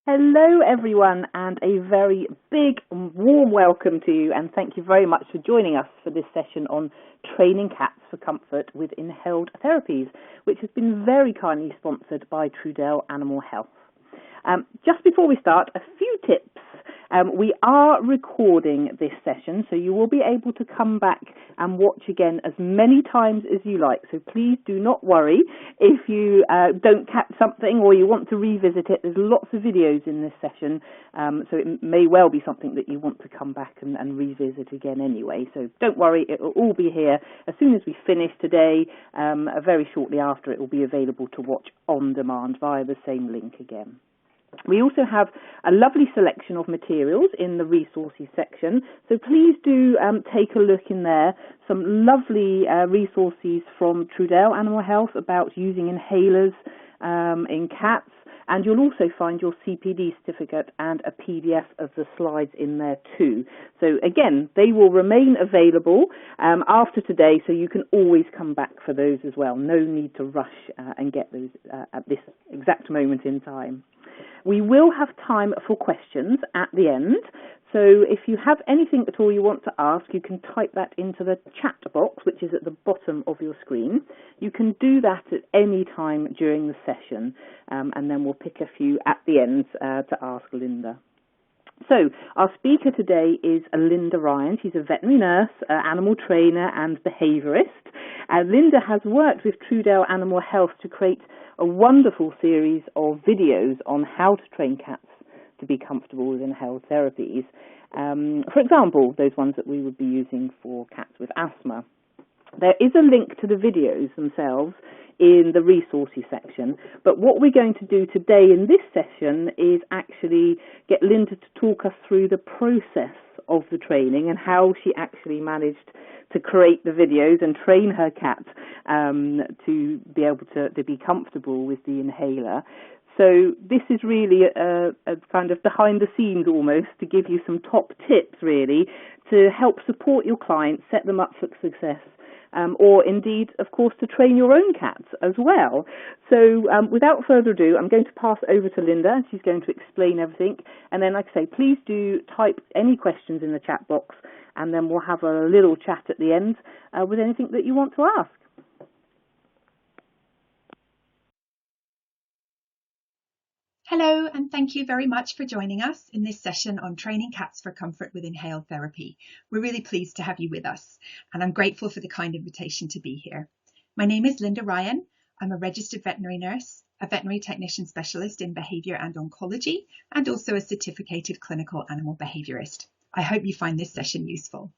Hello everyone, and a very big and warm welcome to you, and thank you very much for joining us for this session on training cats for comfort with inhaled therapies, which has been very kindly sponsored by Trudell Animal Health. Just before we start, a few tips. We are recording this session, so you will be able to come back and watch again as many times as you like. So please do not worry if you don't catch something or you want to revisit it. There's lots of videos in this session, so it may well be something that you want to come back and revisit again anyway. So don't worry, it will all be here as soon as we finish today. Very shortly after, it will be available to watch on demand via the same link again. We also have a lovely selection of materials in the resources section, so please do take a look in there. Some lovely resources from Trudell Animal Health about using inhalers in cats, and you'll also find your CPD certificate and a PDF of the slides in there too. So again, they will remain available after today, so you can always come back for those as well. No need to rush and get those at this exact moment in time. We will have time for questions at the end, so if you have anything at all you want to ask, you can type that into the chat box, which is at the bottom of your screen. You can do that at any time during the session, and then we'll pick a few at the end to ask Linda. So our speaker today is Linda Ryan. She's a veterinary nurse, animal trainer and behaviourist. Linda has worked with Trudell Animal Health to create a wonderful series of videos on how to train cats to be comfortable with inhaled therapies. For example, those ones that we would be using for cats with asthma. There is a link to the videos themselves in the resources section, but what we're going to do today in this session is actually get Linda to talk us through the process of the training and how she actually managed to create the videos and train her cat to be able to be comfortable with the inhaler. So this is really a kind of behind the scenes almost, to give you some top tips really to help support your clients, set them up for success, or indeed, of course, to train your own cats as well. So without further ado, I'm going to pass over to Linda. She's going to explain everything. And then, like I say, please do type any questions in the chat box, and then we'll have a little chat at the end with anything that you want to ask. Hello, and thank you very much for joining us in this session on training cats for comfort with inhaled therapy. We're really pleased to have you with us, and I'm grateful for the kind invitation to be here. My name is Linda Ryan. I'm a registered veterinary nurse, a veterinary technician specialist in behaviour and oncology, and also a certificated clinical animal behaviourist. I hope you find this session useful.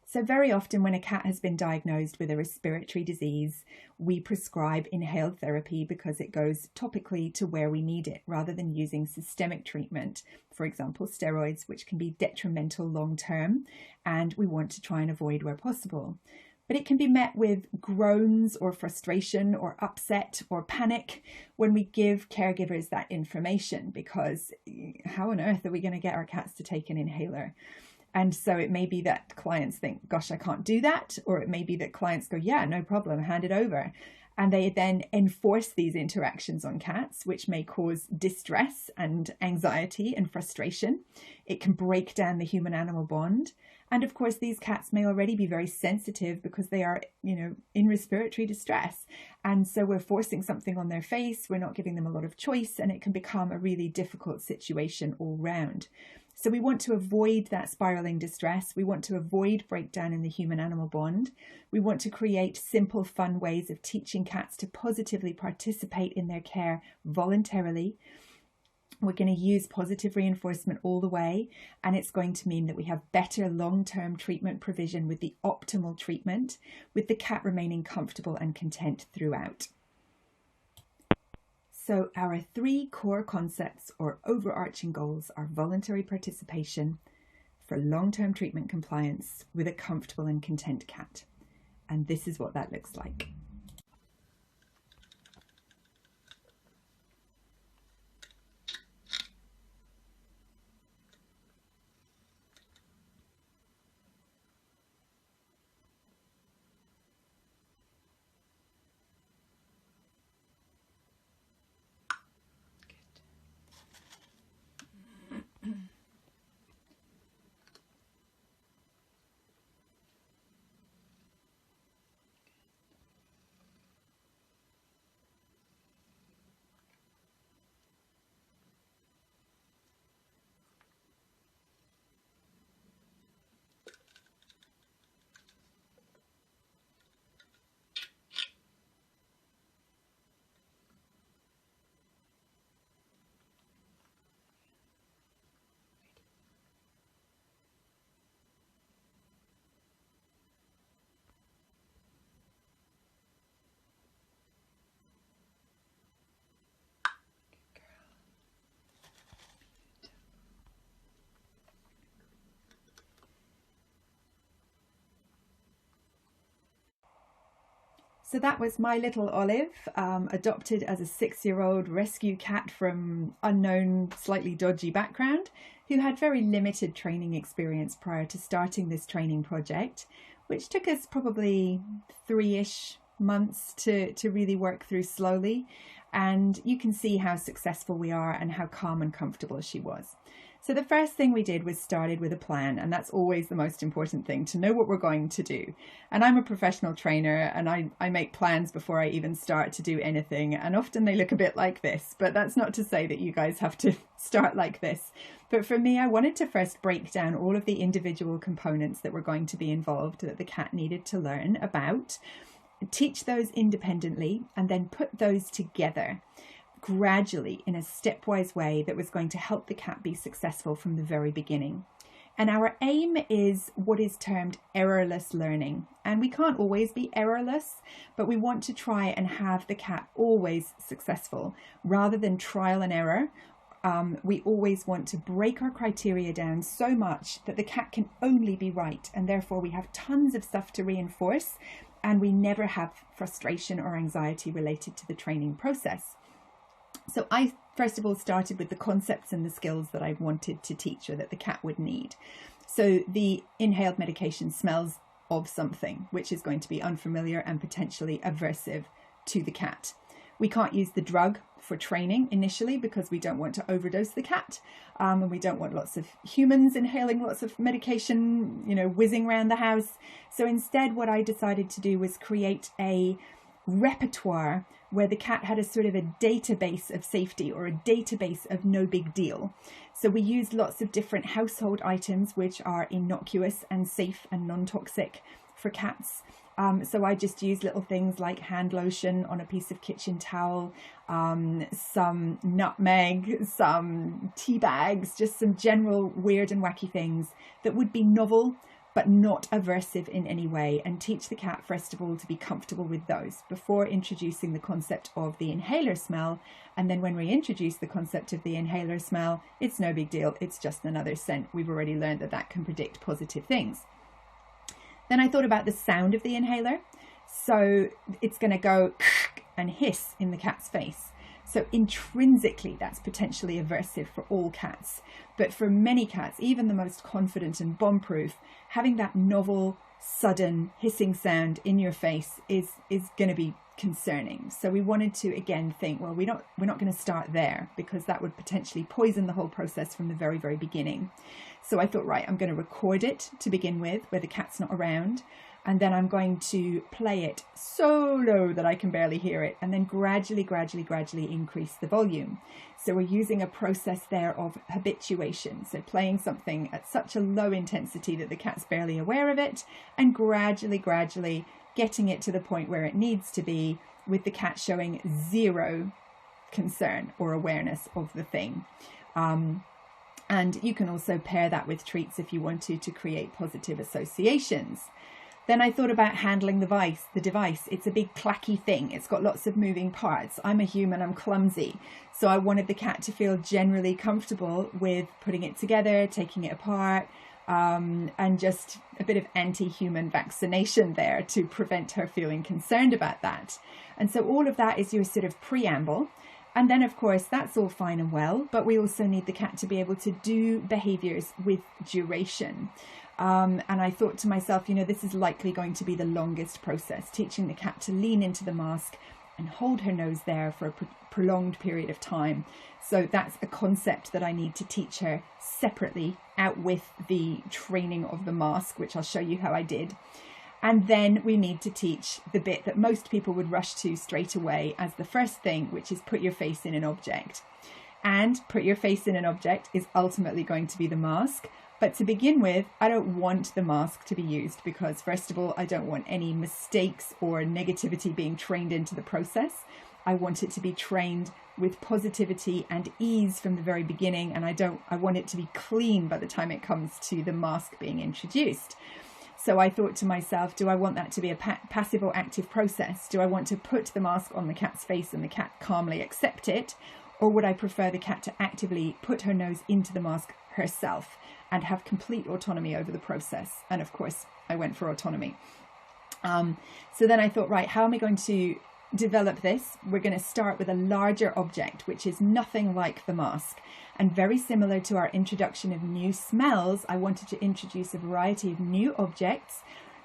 So very often when a cat has been diagnosed with a respiratory disease, we prescribe inhaled therapy because it goes topically to where we need it, rather than using systemic treatment, for example, steroids, which can be detrimental long term, and we want to try and avoid where possible. But it can be met with groans or frustration or upset or panic when we give caregivers that information, because how on earth are we going to get our cats to take an inhaler? And so it may be that clients think, gosh, I can't do that. Or it may be that clients go, yeah, no problem, hand it over. And they then enforce these interactions on cats, which may cause distress and anxiety and frustration. It can break down the human-animal bond. And of course, these cats may already be very sensitive because they are, in respiratory distress. And so we're forcing something on their face. We're not giving them a lot of choice, and it can become a really difficult situation all round. So we want to avoid that spiraling distress. We want to avoid breakdown in the human-animal bond. We want to create simple, fun ways of teaching cats to positively participate in their care voluntarily. We're going to use positive reinforcement all the way, and it's going to mean that we have better long-term treatment provision with the optimal treatment, with the cat remaining comfortable and content throughout. So our 3 core concepts or overarching goals are voluntary participation for long-term treatment compliance with a comfortable and content cat. And this is what that looks like. So that was my little Olive, adopted as a 6-year-old rescue cat from unknown, slightly dodgy background, who had very limited training experience prior to starting this training project, which took us probably 3-ish months to really work through slowly. And you can see how successful we are and how calm and comfortable she was. So the first thing we did was started with a plan, and that's always the most important thing, to know what we're going to do. And I'm a professional trainer, and I make plans before I even start to do anything, and often they look a bit like this, but that's not to say that you guys have to start like this. But for me, I wanted to first break down all of the individual components that were going to be involved that the cat needed to learn about, teach those independently, and then put those together gradually in a stepwise way that was going to help the cat be successful from the very beginning. And our aim is what is termed errorless learning. And we can't always be errorless, but we want to try and have the cat always successful rather than trial and error. We always want to break our criteria down so much that the cat can only be right, and therefore we have tons of stuff to reinforce, and we never have frustration or anxiety related to the training process. So I first of all started with the concepts and the skills that I wanted to teach her that the cat would need. So the inhaled medication smells of something which is going to be unfamiliar and potentially aversive to the cat. We can't use the drug for training initially because we don't want to overdose the cat, and we don't want lots of humans inhaling lots of medication, whizzing around the house. So instead, what I decided to do was create a repertoire where the cat had a sort of a database of safety or a database of no big deal. So we used lots of different household items which are innocuous and safe and non-toxic for cats. So I just used little things like hand lotion on a piece of kitchen towel, some nutmeg, some tea bags, just some general weird and wacky things that would be novel but not aversive in any way, and teach the cat first of all to be comfortable with those before introducing the concept of the inhaler smell. And then when we introduce the concept of the inhaler smell, it's no big deal, it's just another scent. We've already learned that that can predict positive things. Then I thought about the sound of the inhaler. So it's going to go and hiss in the cat's face. So intrinsically, that's potentially aversive for all cats. But for many cats, even the most confident and bomb-proof, having that novel, sudden hissing sound in your face is going to be concerning. So we wanted to, again, think, well, we're not going to start there because that would potentially poison the whole process from the very, very beginning. So I thought, right, I'm going to record it to begin with, where the cat's not around. And then I'm going to play it so low that I can barely hear it, and then gradually increase the volume. So we're using a process there of habituation. So playing something at such a low intensity that the cat's barely aware of it, and gradually getting it to the point where it needs to be, with the cat showing zero concern or awareness of the thing. And you can also pair that with treats if you want to create positive associations. Then I thought about handling the device. It's a big clacky thing. It's got lots of moving parts. I'm a human, I'm clumsy. So I wanted the cat to feel generally comfortable with putting it together, taking it apart, and just a bit of anti-human vaccination there to prevent her feeling concerned about that. And so all of that is your sort of preamble. And then, of course, that's all fine and well, but we also need the cat to be able to do behaviors with duration. And I thought to myself, this is likely going to be the longest process, teaching the cat to lean into the mask and hold her nose there for a prolonged period of time. So that's a concept that I need to teach her separately, out with the training of the mask, which I'll show you how I did. And then we need to teach the bit that most people would rush to straight away as the first thing, which is put your face in an object. And put your face in an object is ultimately going to be the mask. But to begin with, I don't want the mask to be used because, first of all, I don't want any mistakes or negativity being trained into the process. I want it to be trained with positivity and ease from the very beginning, and I want it to be clean by the time it comes to the mask being introduced. So I thought to myself, do I want that to be a passive or active process? Do I want to put the mask on the cat's face and the cat calmly accept it? Or would I prefer the cat to actively put her nose into the mask herself and have complete autonomy over the process? And of course, I went for autonomy. So then I thought, right, how am I going to develop this? We're going to start with a larger object, which is nothing like the mask. And very similar to our introduction of new smells, I wanted to introduce a variety of new objects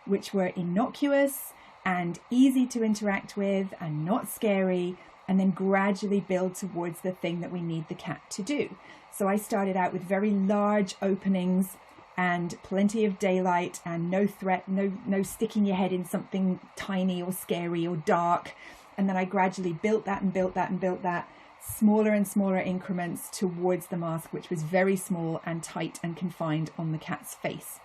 which were innocuous and easy to interact with and not scary, and then gradually build towards the thing that we need the cat to do. So I started out with very large openings and plenty of daylight and no threat, no sticking your head in something tiny or scary or dark. And then I gradually built that and built that and built that, smaller and smaller increments towards the mask, which was very small and tight and confined on the cat's face.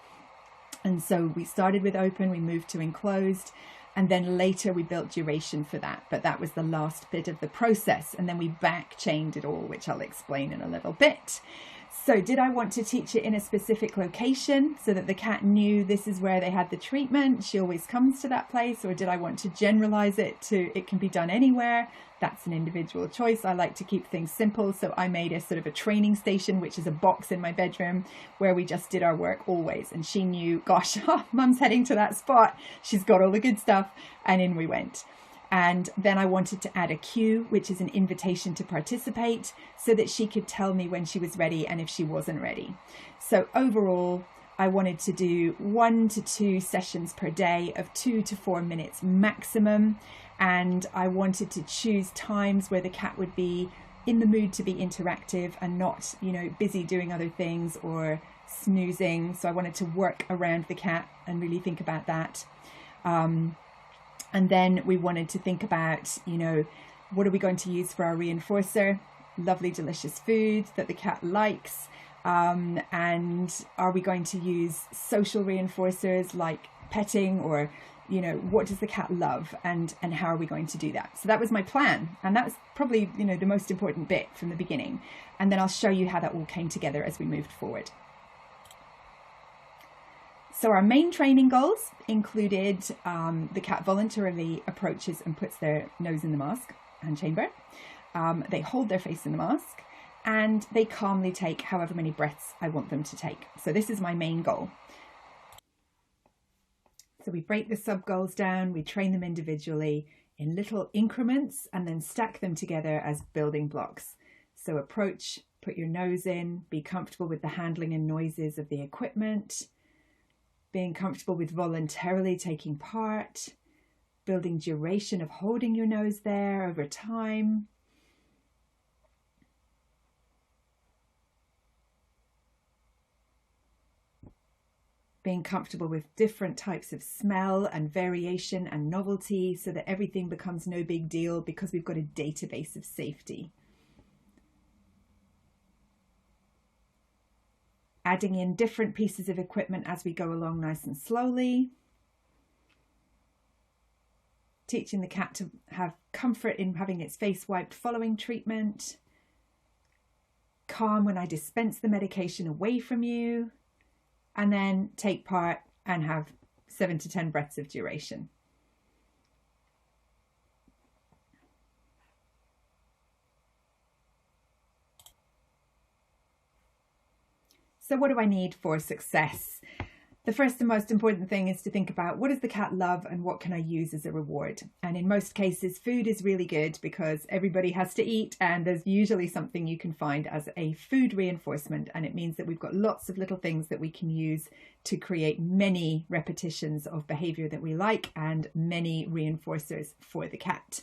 And so we started with open, we moved to enclosed, and then later we built duration for that. But that was the last bit of the process. And then we back chained it all, which I'll explain in a little bit. So did I want to teach it in a specific location so that the cat knew this is where they had the treatment, she always comes to that place? Or did I want to generalize it to it can be done anywhere? That's an individual choice. I like to keep things simple. So I made a sort of a training station, which is a box in my bedroom where we just did our work always. And she knew, gosh, mum's heading to that spot. She's got all the good stuff. And in we went. And then I wanted to add a cue, which is an invitation to participate, so that she could tell me when she was ready and if she wasn't ready. So overall, I wanted to do 1 to 2 sessions per day of 2 to 4 minutes maximum. And I wanted to choose times where the cat would be in the mood to be interactive and not, busy doing other things or snoozing. So I wanted to work around the cat and really think about that. And then we wanted to think about, what are we going to use for our reinforcer? Lovely, delicious food that the cat likes. And are we going to use social reinforcers like petting or, what does the cat love and how are we going to do that? So that was my plan. And that was probably, the most important bit from the beginning. And then I'll show you how that all came together as we moved forward. So our main training goals included the cat voluntarily approaches and puts their nose in the mask and chamber. They hold their face in the mask and they calmly take however many breaths I want them to take. So this is my main goal. So we break the sub goals down, we train them individually in little increments and then stack them together as building blocks. So approach, put your nose in, be comfortable with the handling and noises of the equipment, being comfortable with voluntarily taking part, building duration of holding your nose there over time. Being comfortable with different types of smell and variation and novelty so that everything becomes no big deal because we've got a database of safety. Adding in different pieces of equipment as we go along nice and slowly. Teaching the cat to have comfort in having its face wiped following treatment. Calm when I dispense the medication away from you. And then take part and have 7 to 10 breaths of duration. So what do I need for success? The first and most important thing is to think about what does the cat love and what can I use as a reward? And in most cases, food is really good because everybody has to eat and there's usually something you can find as a food reinforcement. And it means that we've got lots of little things that we can use to create many repetitions of behavior that we like and many reinforcers for the cat.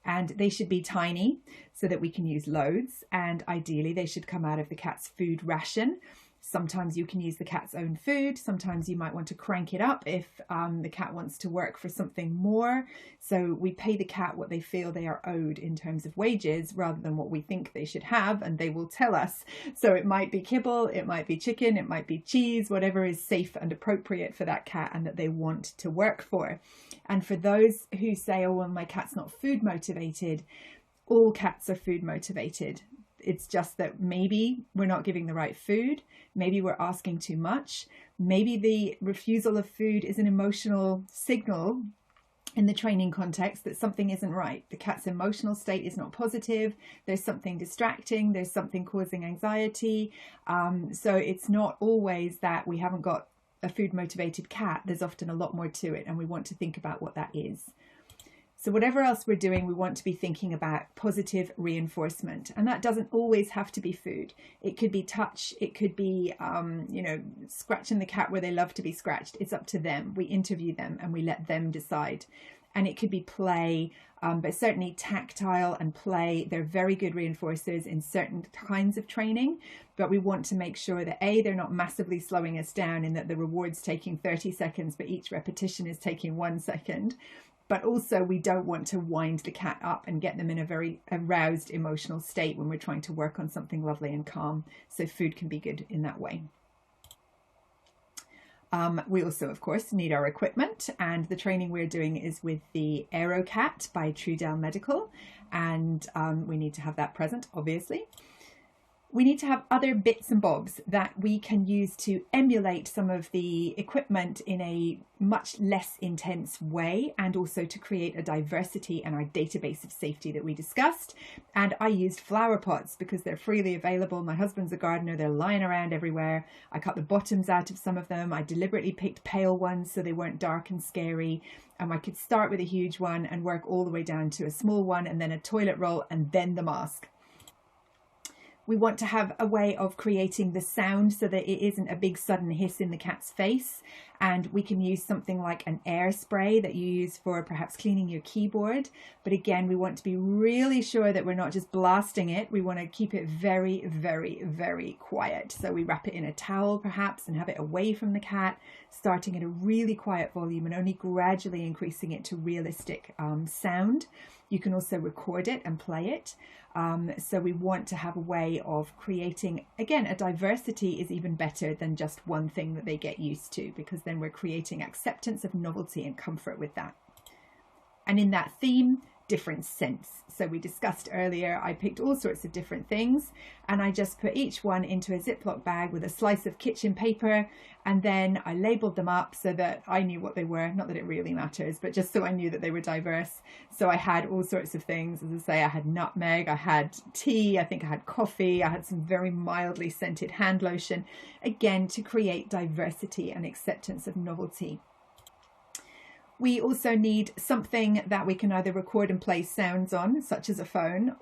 And they should be tiny so that we can use loads. And ideally, they should come out of the cat's food ration. Sometimes you can use the cat's own food. Sometimes you might want to crank it up if the cat wants to work for something more. So we pay the cat what they feel they are owed in terms of wages rather than what we think they should have, and they will tell us. So it might be kibble, it might be chicken, it might be cheese, whatever is safe and appropriate for that cat and that they want to work for. And for those who say, oh, well, my cat's not food motivated, all cats are food motivated. It's just that maybe we're not giving the right food. Maybe we're asking too much. Maybe the refusal of food is an emotional signal in the training context that something isn't right. The cat's emotional state is not positive. There's something distracting. There's something causing anxiety. So it's not always that we haven't got a food motivated cat, there's often a lot more to it, and we want to think about what that is. So whatever else we're doing, we want to be thinking about positive reinforcement. And that doesn't always have to be food. It could be touch. It could be, scratching the cat where they love to be scratched. It's up to them. We interview them and we let them decide. And it could be play, but certainly tactile and play. They're very good reinforcers in certain kinds of training. But we want to make sure that they're not massively slowing us down in that the reward's taking 30 seconds, but each repetition is taking 1 second. But also we don't want to wind the cat up and get them in a very aroused emotional state when we're trying to work on something lovely and calm. So food can be good in that way. We also, of course, need our equipment, and the training we're doing is with the AeroCat by Trudel Medical, and we need to have that present, obviously. We need to have other bits and bobs that we can use to emulate some of the equipment in a much less intense way, and also to create a diversity in our database of safety that we discussed. And I used flower pots because they're freely available. My husband's a gardener, they're lying around everywhere. I cut the bottoms out of some of them. I deliberately picked pale ones so they weren't dark and scary. And I could start with a huge one and work all the way down to a small one, and then a toilet roll, and then the mask. We want to have a way of creating the sound so that it isn't a big sudden hiss in the cat's face. And we can use something like an air spray that you use for perhaps cleaning your keyboard. But again, we want to be really sure that we're not just blasting it. We want to keep it very, very, very quiet. So we wrap it in a towel perhaps and have it away from the cat, starting at a really quiet volume and only gradually increasing it to realistic sound. You can also record it and play it. So we want to have a way of creating, again, a diversity is even better than just one thing that they get used to, because then we're creating acceptance of novelty and comfort with that. And in that theme, different scents. So we discussed earlier, I picked all sorts of different things, and I just put each one into a Ziploc bag with a slice of kitchen paper, and then I labeled them up so that I knew what they were. Not that it really matters, but just so I knew that they were diverse. So I had all sorts of things. As I say, I had nutmeg, I had tea, I think I had coffee, I had some very mildly scented hand lotion, again to create diversity and acceptance of novelty. We also need something that we can either record and play sounds on, such as a phone,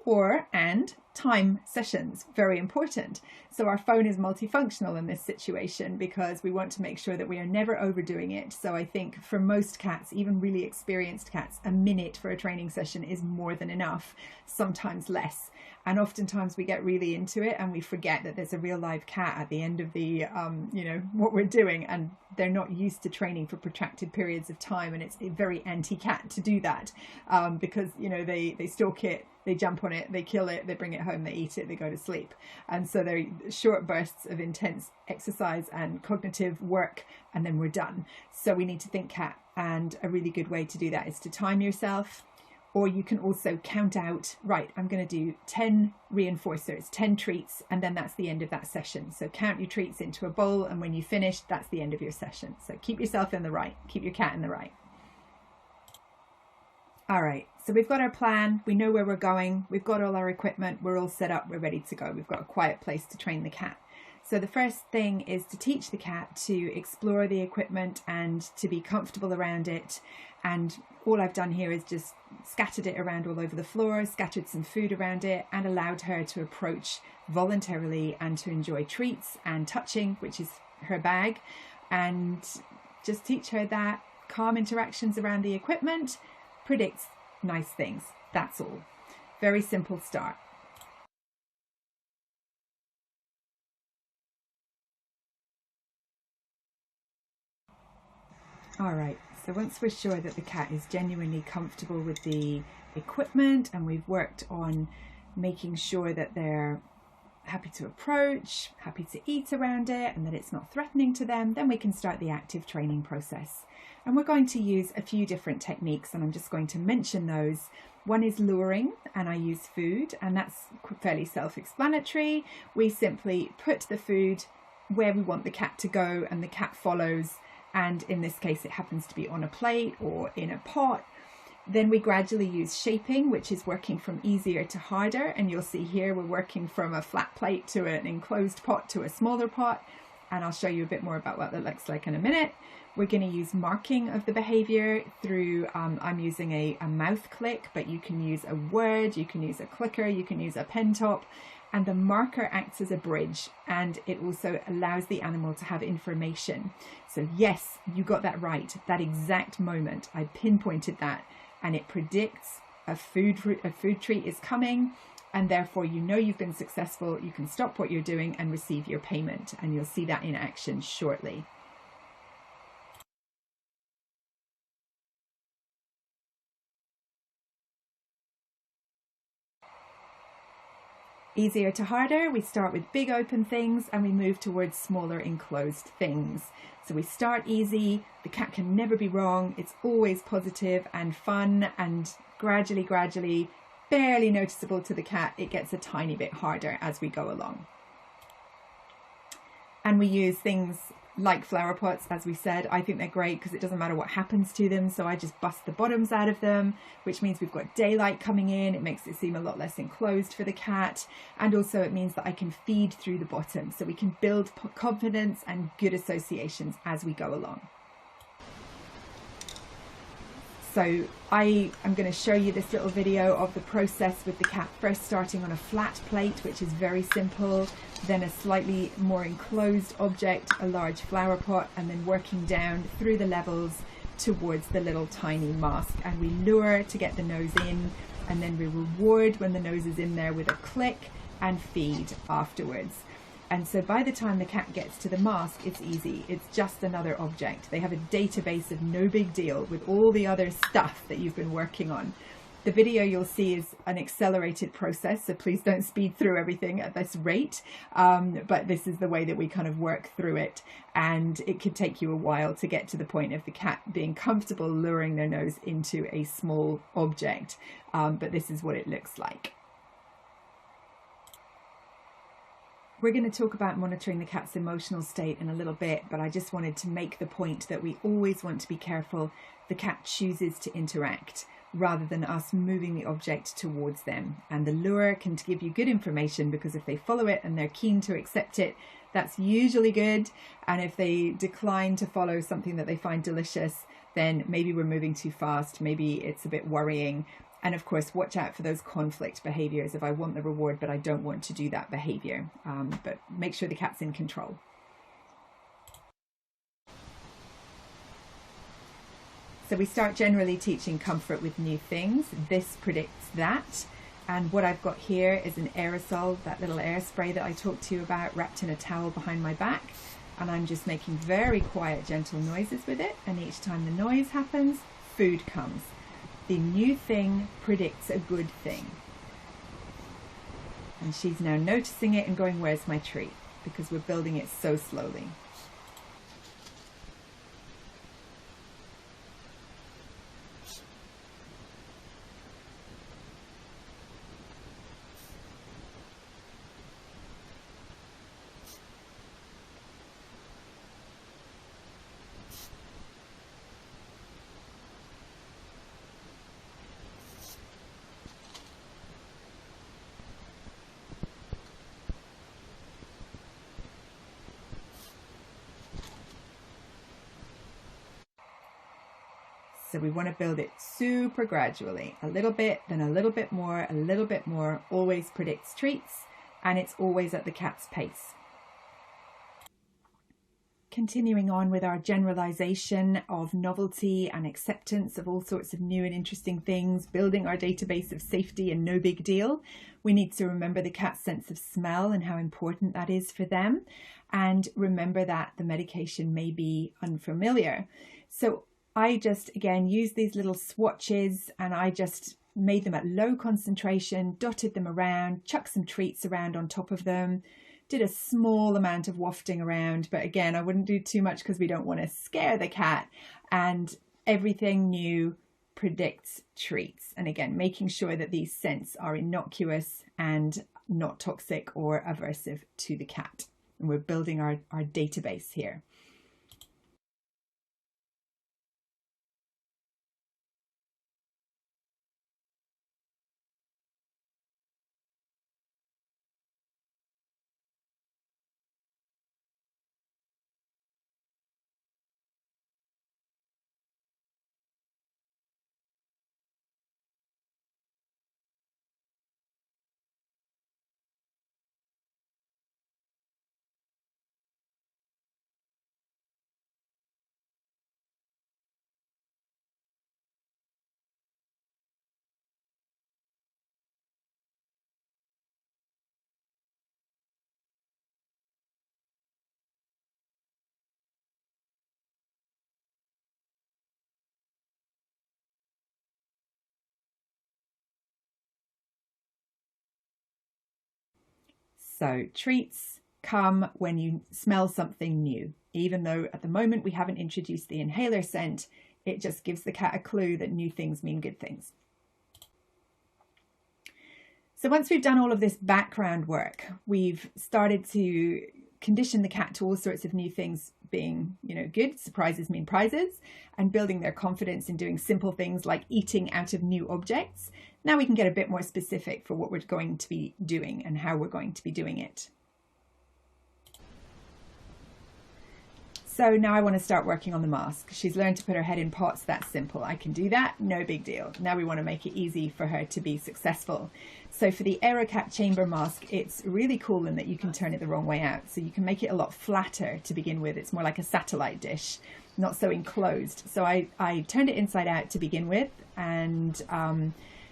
and time sessions, very important. So our phone is multifunctional in this situation because we want to make sure that we are never overdoing it. So I think for most cats, even really experienced cats, a minute for a training session is more than enough, sometimes less. And oftentimes we get really into it and we forget that there's a real live cat at the end of the, what we're doing, and they're not used to training for protracted periods of time. And it's very anti-cat to do that because, they stalk it, they jump on it, they kill it, they bring it home, they eat it, they go to sleep. And so they're short bursts of intense exercise and cognitive work, and then we're done. So we need to think cat. And a really good way to do that is to time yourself. Or you can also count out, right, I'm going to do 10 reinforcers, 10 treats, and then that's the end of that session. So count your treats into a bowl, and when you finish, that's the end of your session. So keep yourself in the right, keep your cat in the right. All right, so we've got our plan, we know where we're going, we've got all our equipment, we're all set up, we're ready to go. We've got a quiet place to train the cat. So the first thing is to teach the cat to explore the equipment and to be comfortable around it. And all I've done here is just scattered it around all over the floor, scattered some food around it, and allowed her to approach voluntarily and to enjoy treats and touching, which is her bag, and just teach her that calm interactions around the equipment predicts nice things. That's all. Very simple start. All right, so once we're sure that the cat is genuinely comfortable with the equipment and we've worked on making sure that they're happy to approach, happy to eat around it, and that it's not threatening to them, then we can start the active training process. And we're going to use a few different techniques, and I'm just going to mention those. One is luring, and I use food, and that's fairly self-explanatory. We simply put the food where we want the cat to go, and the cat follows. And in this case, it happens to be on a plate or in a pot. Then we gradually use shaping, which is working from easier to harder. And you'll see here, we're working from a flat plate to an enclosed pot to a smaller pot. and I'll show you a bit more about what that looks like in a minute. We're going to use marking of the behavior through, I'm using a mouth click, but you can use a word, you can use a clicker, you can use a pen top, and the marker acts as a bridge, and it also allows the animal to have information. So yes, you got that right. That exact moment, I pinpointed that, and it predicts a food treat is coming, and therefore you know you've been successful. You can stop what you're doing and receive your payment, and you'll see that in action shortly. Easier to harder, we start with big open things and we move towards smaller enclosed things. So we start easy, the cat can never be wrong, it's always positive and fun, and gradually, barely noticeable to the cat, it gets a tiny bit harder as we go along. And we use things like flower pots, as we said. I think they're great because it doesn't matter what happens to them, so I just bust the bottoms out of them, which means we've got daylight coming in. It makes it seem a lot less enclosed for the cat, and also it means that I can feed through the bottom, so we can build confidence and good associations as we go along. So I am going to show you this little video of the process with the cat, first starting on a flat plate, which is very simple, then a slightly more enclosed object, a large flower pot, and then working down through the levels towards the little tiny mask. And we lure to get the nose in, and then we reward when the nose is in there with a click, and feed afterwards. And so by the time the cat gets to the mask, it's easy. It's just another object. They have a database of no big deal with all the other stuff that you've been working on. The video you'll see is an accelerated process, so please don't speed through everything at this rate. But this is the way that we kind of work through it. And it could take you a while to get to the point of the cat being comfortable luring their nose into a small object. But this is what it looks like. We're going to talk about monitoring the cat's emotional state in a little bit, but I just wanted to make the point that we always want to be careful the cat chooses to interact rather than us moving the object towards them. And the lure can give you good information, because if they follow it and they're keen to accept it, that's usually good. And if they decline to follow something that they find delicious, then maybe we're moving too fast, maybe it's a bit worrying. And of course, watch out for those conflict behaviors. If I want the reward, but I don't want to do that behavior. But make sure the cat's in control. So we start generally teaching comfort with new things. This predicts that. And what I've got here is an aerosol, that little air spray that I talked to you about, wrapped in a towel behind my back. And I'm just making very quiet, gentle noises with it. And each time the noise happens, food comes. The new thing predicts a good thing. And she's now noticing it and going, where's my treat? Because we're building it so slowly. So we want to build it super gradually, a little bit, then a little bit more, always predicts treats, and it's always at the cat's pace. Continuing on with our generalization of novelty and acceptance of all sorts of new and interesting things, building our database of safety and no big deal, we need to remember the cat's sense of smell and how important that is for them, and remember that the medication may be unfamiliar. So I just, again, used these little swatches, and I just made them at low concentration, dotted them around, chucked some treats around on top of them, did a small amount of wafting around, but again, I wouldn't do too much because we don't want to scare the cat. And everything new predicts treats. And again, making sure that these scents are innocuous and not toxic or aversive to the cat. And we're building our database here. So treats come when you smell something new. Even though at the moment we haven't introduced the inhaler scent, it just gives the cat a clue that new things mean good things. So once we've done all of this background work, we've started to condition the cat to all sorts of new things being, good, surprises mean prizes, and building their confidence in doing simple things like eating out of new objects. Now we can get a bit more specific for what we're going to be doing and how we're going to be doing it. So now I want to start working on the mask. She's learned to put her head in pots. That's simple. I can do that. No big deal. Now we want to make it easy for her to be successful. So for the AeroCat chamber mask, it's really cool in that you can turn it the wrong way out. So you can make it a lot flatter to begin with. It's more like a satellite dish, not so enclosed. So I turned it inside out to begin with. And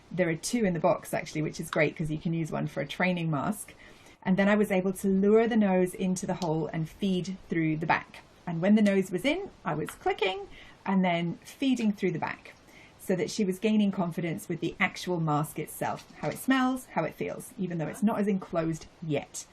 there are 2 in the box actually, which is great because you can use one for a training mask. And then I was able to lure the nose into the hole and feed through the back. And when the nose was in, I was clicking and then feeding through the back so that she was gaining confidence with the actual mask itself, how it smells, how it feels, even though it's not as enclosed yet.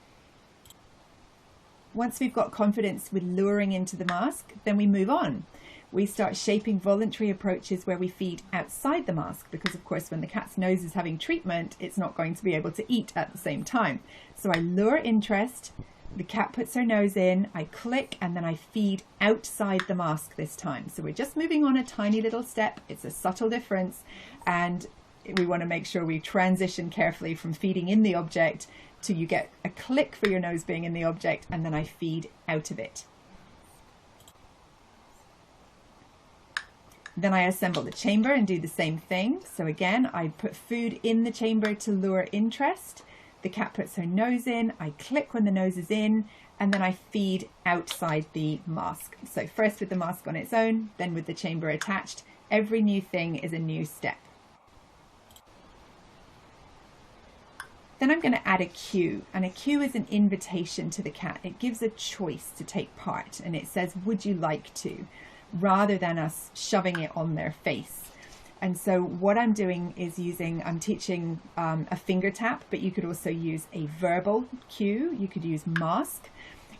Once we've got confidence with luring into the mask, then we move on. We start shaping voluntary approaches where we feed outside the mask because, of course, when the cat's nose is having treatment, it's not going to be able to eat at the same time. So I lure interest. The cat puts her nose in, I click, and then I feed outside the mask this time. So we're just moving on a tiny little step. It's a subtle difference. And we want to make sure we transition carefully from feeding in the object to you get a click for your nose being in the object, and then I feed out of it. Then I assemble the chamber and do the same thing. So again, I put food in the chamber to lure interest. The cat puts her nose in, I click when the nose is in, and then I feed outside the mask. So first with the mask on its own, then with the chamber attached. Every new thing is a new step. Then I'm going to add a cue, and a cue is an invitation to the cat. It gives a choice to take part, and it says, would you like to, rather than us shoving it on their face. And so what I'm doing is I'm teaching a finger tap, but you could also use a verbal cue. You could use mask.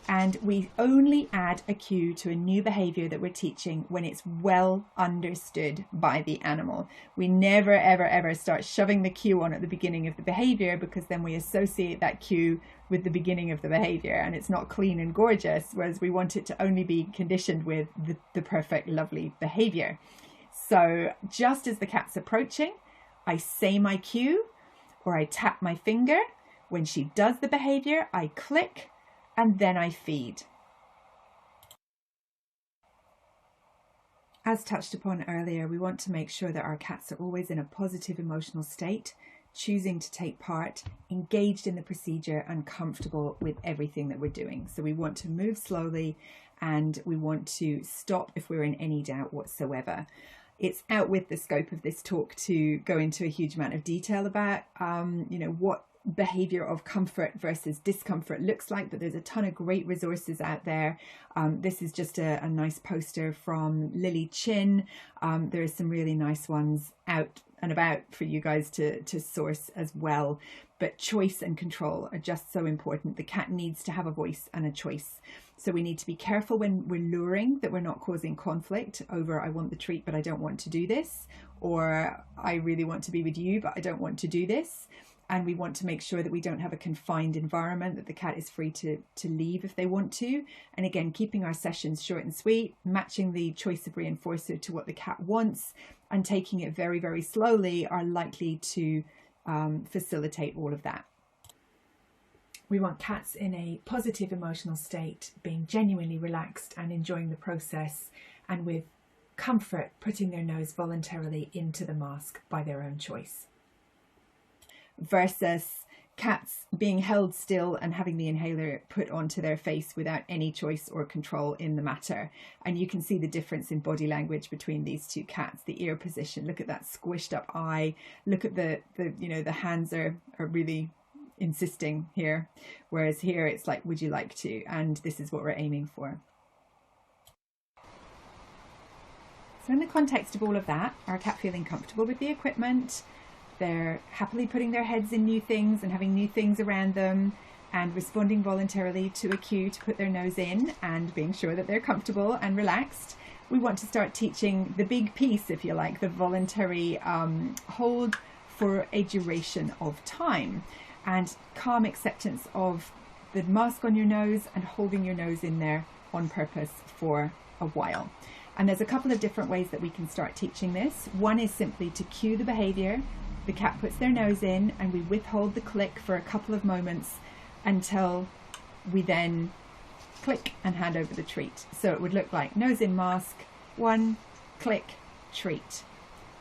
And we only add a cue to a new behavior that we're teaching when it's well understood by the animal. We never, ever, ever start shoving the cue on at the beginning of the behavior because then we associate that cue with the beginning of the behavior and it's not clean and gorgeous, whereas we want it to only be conditioned with the perfect, lovely behavior. So just as the cat's approaching, I say my cue or I tap my finger. When she does the behavior, I click and then I feed. As touched upon earlier, we want to make sure that our cats are always in a positive emotional state, choosing to take part, engaged in the procedure and comfortable with everything that we're doing. So we want to move slowly and we want to stop if we're in any doubt whatsoever. It's out with the scope of this talk to go into a huge amount of detail about, what behavior of comfort versus discomfort looks like, but there's a ton of great resources out there. This is just a nice poster from Lily Chin. There are some really nice ones out and about for you guys to source as well. But choice and control are just so important. The cat needs to have a voice and a choice. So we need to be careful when we're luring that we're not causing conflict over I want the treat but I don't want to do this, or I really want to be with you but I don't want to do this. And we want to make sure that we don't have a confined environment, that the cat is free to leave if they want to. And again, keeping our sessions short and sweet, matching the choice of reinforcer to what the cat wants and taking it very, very slowly are likely to facilitate all of that. We want cats in a positive emotional state, being genuinely relaxed and enjoying the process, and with comfort putting their nose voluntarily into the mask by their own choice. Versus cats being held still and having the inhaler put onto their face without any choice or control in the matter. And you can see the difference in body language between these two cats. The ear position, look at that squished up eye, look at the hands are really insisting here, whereas here it's like, would you like to? And this is what we're aiming for. So in the context of all of that, our cat feeling comfortable with the equipment, they're happily putting their heads in new things and having new things around them. and responding voluntarily to a cue to put their nose in and being sure that they're comfortable and relaxed, we want to start teaching the big piece, if you like, the voluntary hold for a duration of time, and calm acceptance of the mask on your nose and holding your nose in there on purpose for a while. And there's a couple of different ways that we can start teaching this. One is simply to cue the behavior. The cat puts their nose in and we withhold the click for a couple of moments until we then click and hand over the treat. So it would look like nose in mask, 1, click, treat.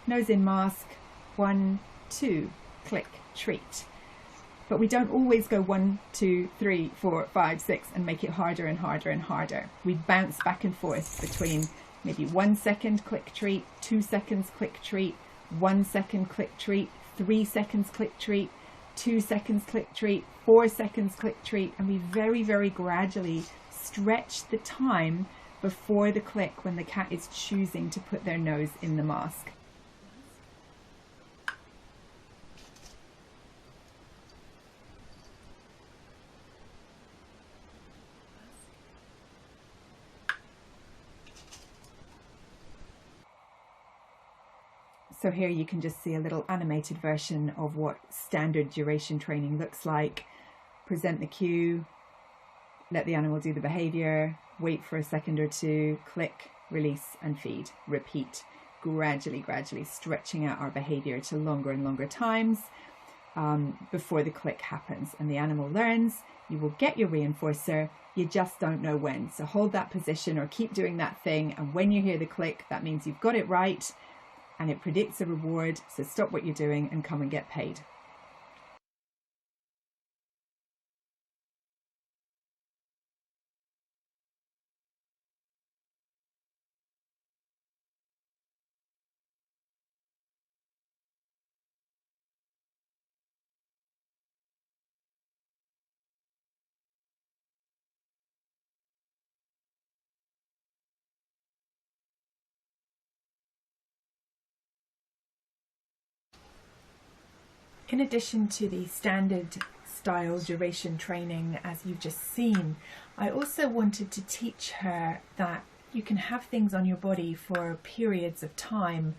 Nose in mask, 1, 2, click, treat. But we don't always go 1, 2, 3, 4, 5, 6 and make it harder and harder and harder. We bounce back and forth between maybe 1 second click treat, 2 seconds click treat, 1 second click treat, 3 seconds click treat, 2 seconds click treat, 4 seconds click treat, and we very, very gradually stretch the time before the click when the cat is choosing to put their nose in the mask. So here you can just see a little animated version of what standard duration training looks like. Present the cue, let the animal do the behavior, wait for a second or two, click, release and feed. Repeat, gradually stretching out our behavior to longer and longer times before the click happens. And the animal learns. You will get your reinforcer, you just don't know when. So hold that position or keep doing that thing, and when you hear the click, that means you've got it right and it predicts a reward. So stop what you're doing and come and get paid. In addition to the standard style duration training, as you've just seen, I also wanted to teach her that you can have things on your body for periods of time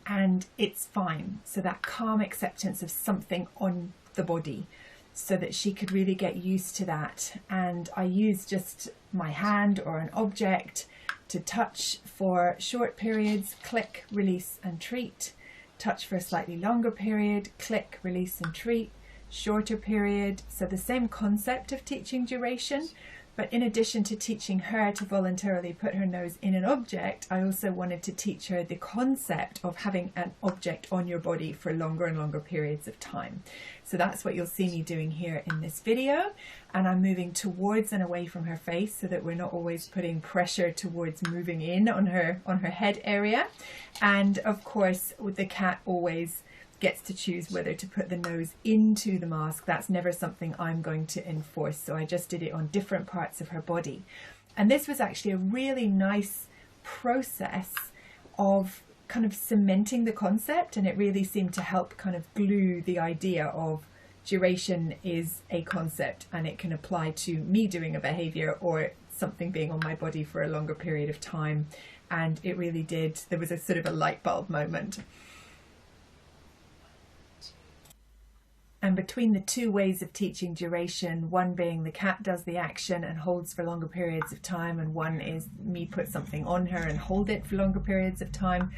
and it's fine. So that calm acceptance of something on the body, so that she could really get used to that. And I use just my hand or an object to touch for short periods, click, release and treat. Touch for a slightly longer period, click, release and treat. Shorter period. So the same concept of teaching duration, but in addition to teaching her to voluntarily put her nose in an object, I also wanted to teach her the concept of having an object on your body for longer and longer periods of time. So that's what you'll see me doing here in this video, and I'm moving towards and away from her face so that we're not always putting pressure towards moving in on her head area. And of course, with the cat always gets to choose whether to put the nose into the mask. That's never something I'm going to enforce, so I just did it on different parts of her body. And this was actually a really nice process of kind of cementing the concept, and it really seemed to help kind of glue the idea of duration is a concept and it can apply to me doing a behavior or something being on my body for a longer period of time. And it really did, there was a sort of a light bulb moment. And between the two ways of teaching duration, one being the cat does the action and holds for longer periods of time, and one is me put something on her and hold it for longer periods of time,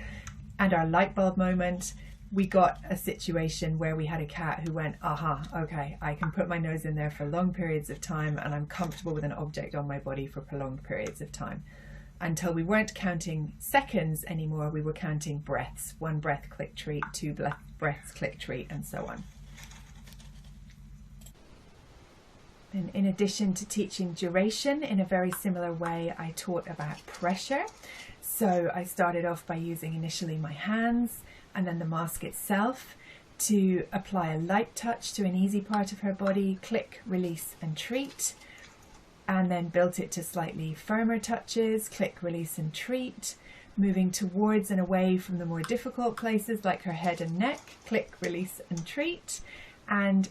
and our light bulb moment, we got a situation where we had a cat who went, aha, okay, I can put my nose in there for long periods of time and I'm comfortable with an object on my body for prolonged periods of time. Until we weren't counting seconds anymore, we were counting breaths. 1 breath, click, treat, 2 breaths, click, treat, and so on. And in addition to teaching duration, in a very similar way, I taught about pressure. So I started off by using initially my hands and then the mask itself to apply a light touch to an easy part of her body, click, release and treat, and then built it to slightly firmer touches, click, release and treat, moving towards and away from the more difficult places like her head and neck, click, release and treat, and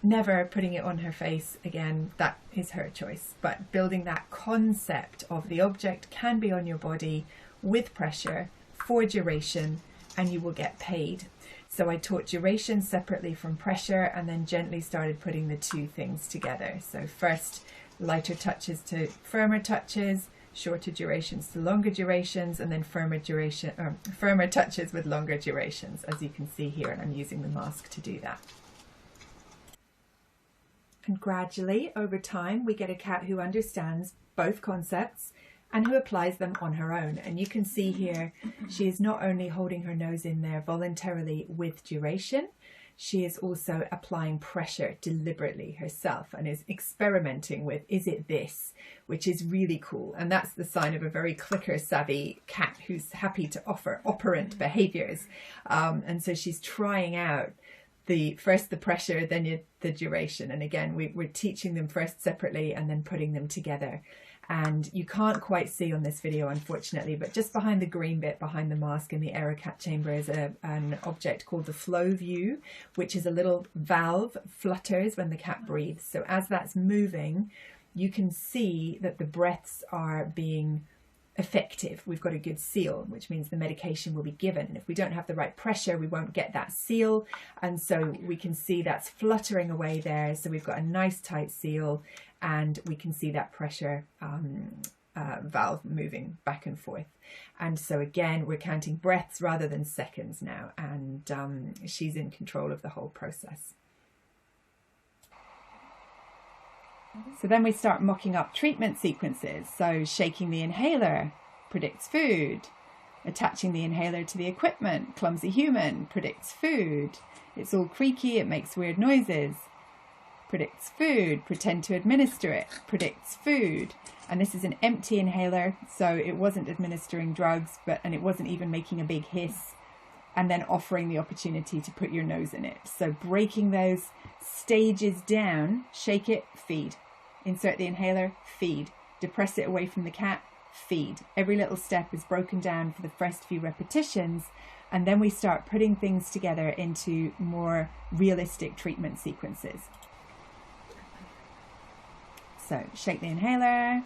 Never putting it on her face again, that is her choice. But building that concept of the object can be on your body with pressure for duration, and you will get paid. So I taught duration separately from pressure, and then gently started putting the two things together. So first, lighter touches to firmer touches, shorter durations to longer durations, and then firmer touches with longer durations, as you can see here, and I'm using the mask to do that. And gradually, over time, we get a cat who understands both concepts and who applies them on her own. And you can see here, she is not only holding her nose in there voluntarily with duration, she is also applying pressure deliberately herself and is experimenting with, is it this, which is really cool. And that's the sign of a very clicker savvy cat who's happy to offer operant behaviors. And so she's trying out first the pressure, then the duration. And again, we're teaching them first separately and then putting them together. And you can't quite see on this video, unfortunately, but just behind the green bit, behind the mask in the aerocat chamber, is an object called the flow view, which is a little valve, flutters when the cat breathes. So as that's moving, you can see that the breaths are being effective. We've got a good seal, which means the medication will be given. If we don't have the right pressure, we won't get that seal. And so we can see that's fluttering away there. So we've got a nice tight seal, and we can see that pressure valve moving back and forth. And so again, we're counting breaths rather than seconds now. And she's in control of the whole process. So then we start mocking up treatment sequences. So shaking the inhaler predicts food. Attaching the inhaler to the equipment, clumsy human, predicts food. It's all creaky, it makes weird noises, predicts food. Pretend to administer it, predicts food. And this is an empty inhaler, so it wasn't administering drugs, and it wasn't even making a big hiss. And then offering the opportunity to put your nose in it. So breaking those stages down, shake it, feed. Insert the inhaler, feed. Depress it away from the cat, feed. Every little step is broken down for the first few repetitions, and then we start putting things together into more realistic treatment sequences. So shake the inhaler,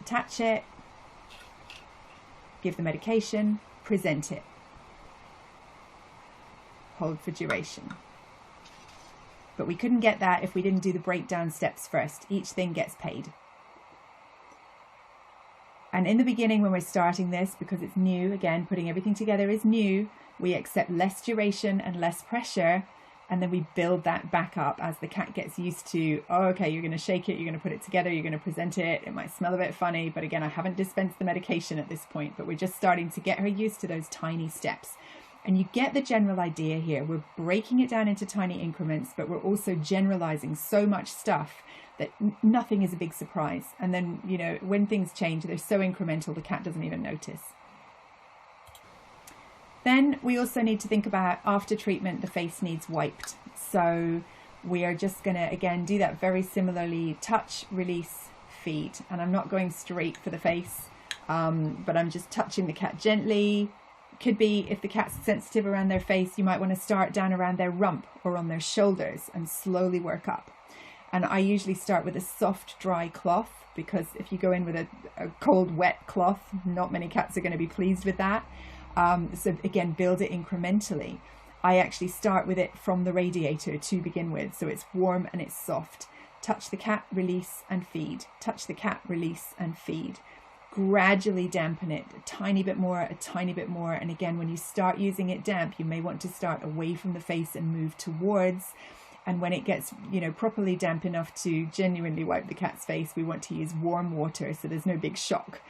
attach it, give the medication, present it. Hold for duration. But we couldn't get that if we didn't do the breakdown steps first. Each thing gets paid. And in the beginning, when we're starting this, because it's new, again, putting everything together is new, we accept less duration and less pressure, and then we build that back up as the cat gets used to, oh, okay, you're going to shake it, you're going to put it together, you're going to present it, it might smell a bit funny, but again, I haven't dispensed the medication at this point, but we're just starting to get her used to those tiny steps. And you get the general idea here. We're breaking it down into tiny increments, but we're also generalizing so much stuff that nothing is a big surprise. And then, you know, when things change, they're so incremental, the cat doesn't even notice. Then we also need to think about after treatment, the face needs wiped. So we are just going to, again, do that very similarly. Touch, release, feed. And I'm not going straight for the face, but I'm just touching the cat gently. Could be, if the cat's sensitive around their face, you might want to start down around their rump or on their shoulders and slowly work up. And I usually start with a soft, dry cloth, because if you go in with a cold, wet cloth, not many cats are going to be pleased with that. So again, build it incrementally. I actually start with it from the radiator to begin with, so it's warm and it's soft. Touch the cat, release and feed. Touch the cat, release and feed. Gradually dampen it a tiny bit more, and again, when you start using it damp, you may want to start away from the face and move towards. And when it gets, you know, properly damp enough to genuinely wipe the cat's face, we want to use warm water so there's no big shock.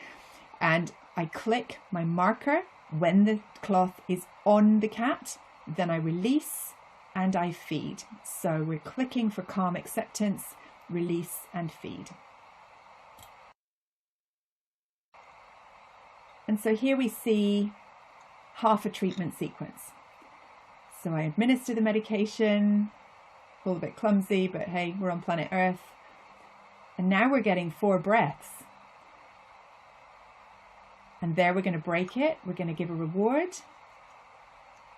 And I click my marker when the cloth is on the cat, then I release and I feed. So we're clicking for calm acceptance, release and feed. And so here we see half a treatment sequence. So I administer the medication, a little bit clumsy, but hey, we're on planet Earth. And now we're getting 4 breaths. And there we're going to break it. We're going to give a reward.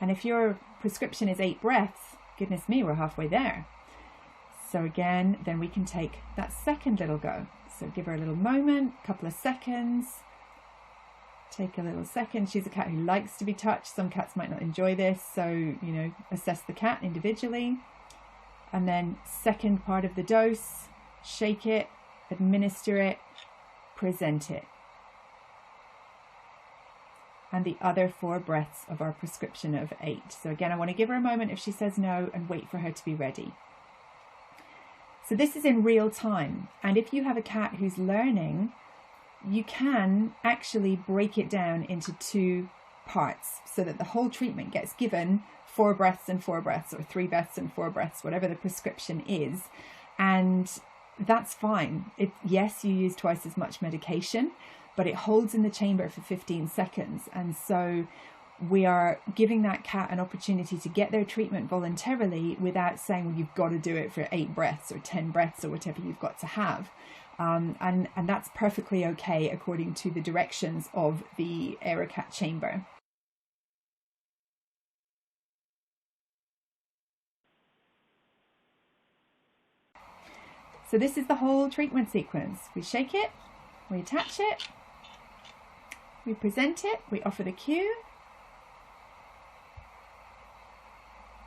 And if your prescription is 8 breaths, goodness me, we're halfway there. So again, then we can take that second little go. So give her a little moment, a couple of seconds. Take a little second. She's a cat who likes to be touched. Some cats might not enjoy this, so, you know, assess the cat individually. And then second part of the dose, shake it, administer it, present it. And the other 4 breaths of our prescription of 8. So again, I want to give her a moment if she says no and wait for her to be ready. So this is in real time. And if you have a cat who's learning, you can actually break it down into 2 parts so that the whole treatment gets given 4 breaths and 4 breaths, or 3 breaths and 4 breaths, whatever the prescription is. And that's fine. Yes, you use twice as much medication, but it holds in the chamber for 15 seconds. And so we are giving that cat an opportunity to get their treatment voluntarily without saying, well, you've got to do it for 8 breaths or 10 breaths or whatever you've got to have. And that's perfectly okay according to the directions of the Aerocat chamber. So this is the whole treatment sequence. We shake it, we attach it, we present it, we offer the cue.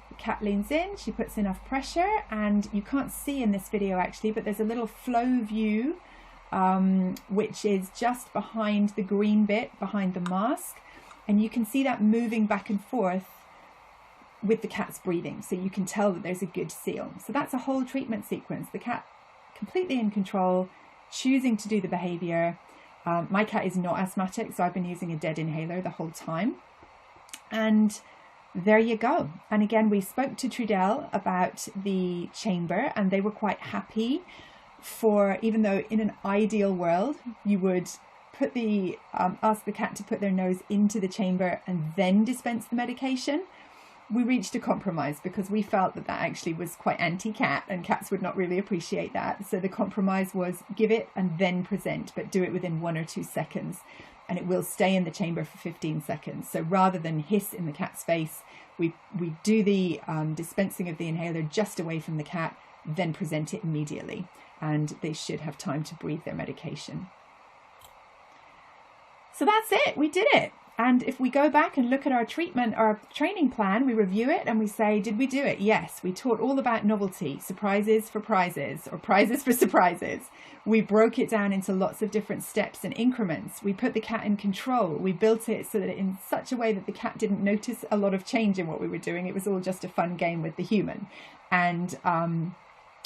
The cat leans in, she puts enough pressure, and you can't see in this video actually, but there's a little flow view which is just behind the green bit, behind the mask, and you can see that moving back and forth with the cat's breathing, so you can tell that there's a good seal. So that's a whole treatment sequence. The cat completely in control, choosing to do the behavior. My cat is not asthmatic, so I've been using a dead inhaler the whole time. And there you go. And again, we spoke to Trudel about the chamber, and they were quite happy for, even though in an ideal world, you would put the, ask the cat to put their nose into the chamber and then dispense the medication. We reached a compromise because we felt that that actually was quite anti-cat, and cats would not really appreciate that. So the compromise was give it and then present, but do it within 1 or 2 seconds, and it will stay in the chamber for 15 seconds. So rather than hiss in the cat's face, we do the dispensing of the inhaler just away from the cat, then present it immediately, and they should have time to breathe their medication. So that's it, we did it. And if we go back and look at our treatment, our training plan, we review it and we say, did we do it? Yes, we taught all about novelty, surprises for prizes, or prizes for surprises. We broke it down into lots of different steps and increments. We put the cat in control. We built it so that in such a way that the cat didn't notice a lot of change in what we were doing. It was all just a fun game with the human. And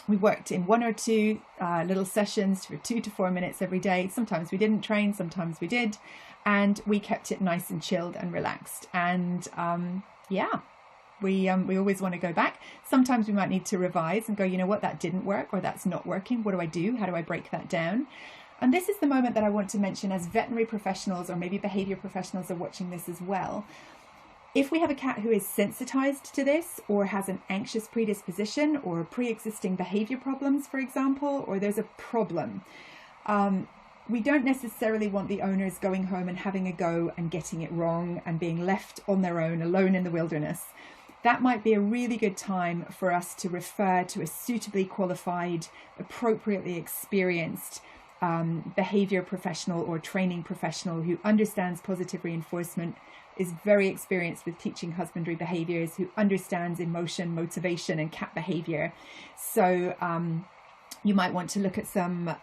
we worked in 1 or 2 little sessions for 2 to 4 minutes every day. Sometimes we didn't train, sometimes we did. And we kept it nice and chilled and relaxed. And yeah, we always want to go back. Sometimes we might need to revise and go, you know what, that didn't work, or that's not working. What do I do? How do I break that down? And this is the moment that I want to mention, as veterinary professionals or maybe behavior professionals are watching this as well. If we have a cat who is sensitized to this, or has an anxious predisposition, or pre-existing behavior problems, for example, or there's a problem, we don't necessarily want the owners going home and having a go and getting it wrong and being left on their own, alone in the wilderness. That might be a really good time for us to refer to a suitably qualified, appropriately experienced behavior professional or training professional who understands positive reinforcement, is very experienced with teaching husbandry behaviors, who understands emotion, motivation, and cat behavior. So you might want to look at some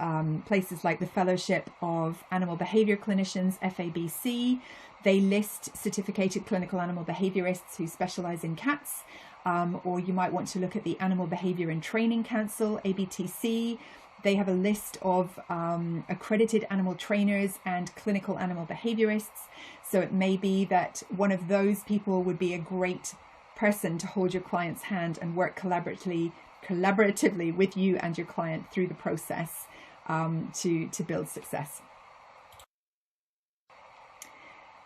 places like the Fellowship of Animal Behavior Clinicians, FABC. They list certificated clinical animal behaviorists who specialize in cats. Or you might want to look at the Animal Behavior and Training Council, ABTC. They have a list of accredited animal trainers and clinical animal behaviorists. So it may be that one of those people would be a great person to hold your client's hand and work collaboratively with you and your client through the process to build success.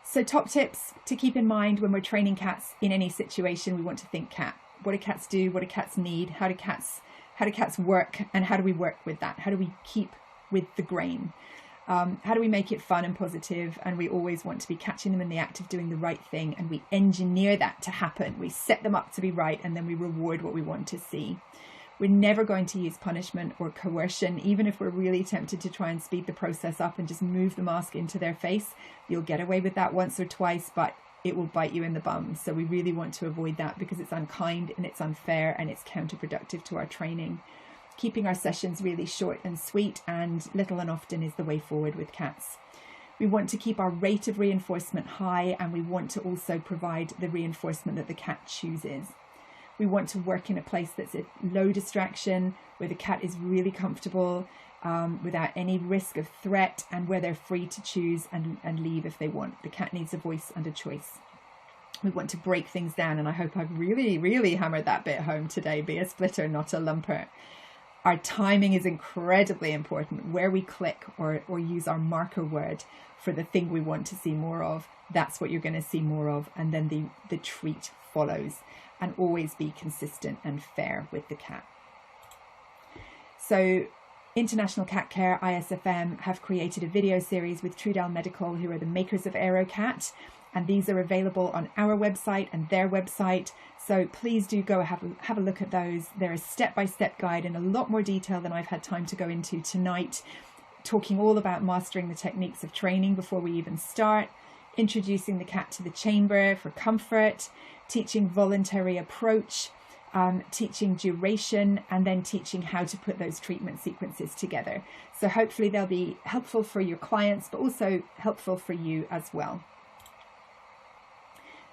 So top tips to keep in mind when we're training cats in any situation. We want to think cat. What do cats do? What do cats need? How do cats work? And how do we work with that? How do we keep with the grain? How do we make it fun and positive? And we always want to be catching them in the act of doing the right thing, and we engineer that to happen. We set them up to be right, and then we reward what we want to see. We're never going to use punishment or coercion. Even if we're really tempted to try and speed the process up and just move the mask into their face, you'll get away with that once or twice, but it will bite you in the bum. So we really want to avoid that because it's unkind and it's unfair and it's counterproductive to our training. Keeping our sessions really short and sweet, and little and often is the way forward with cats. We want to keep our rate of reinforcement high, and we want to also provide the reinforcement that the cat chooses. We want to work in a place that's a low distraction, where the cat is really comfortable, without any risk of threat, and where they're free to choose and leave if they want. The cat needs a voice and a choice. We want to break things down, and I hope I've really, really hammered that bit home today. Be a splitter, not a lumper. Our timing is incredibly important. Where we click or use our marker word for the thing we want to see more of, that's what you're going to see more of, and then the treat follows. And always be consistent and fair with the cat. So International Cat Care, ISFM, have created a video series with Trudel Medical, who are the makers of AeroCat, and these are available on our website and their website. So please do go have a look at those. They're a step-by-step guide in a lot more detail than I've had time to go into tonight, talking all about mastering the techniques of training before we even start, introducing the cat to the chamber for comfort, teaching voluntary approach, teaching duration, and then teaching how to put those treatment sequences together. So hopefully they'll be helpful for your clients, but also helpful for you as well.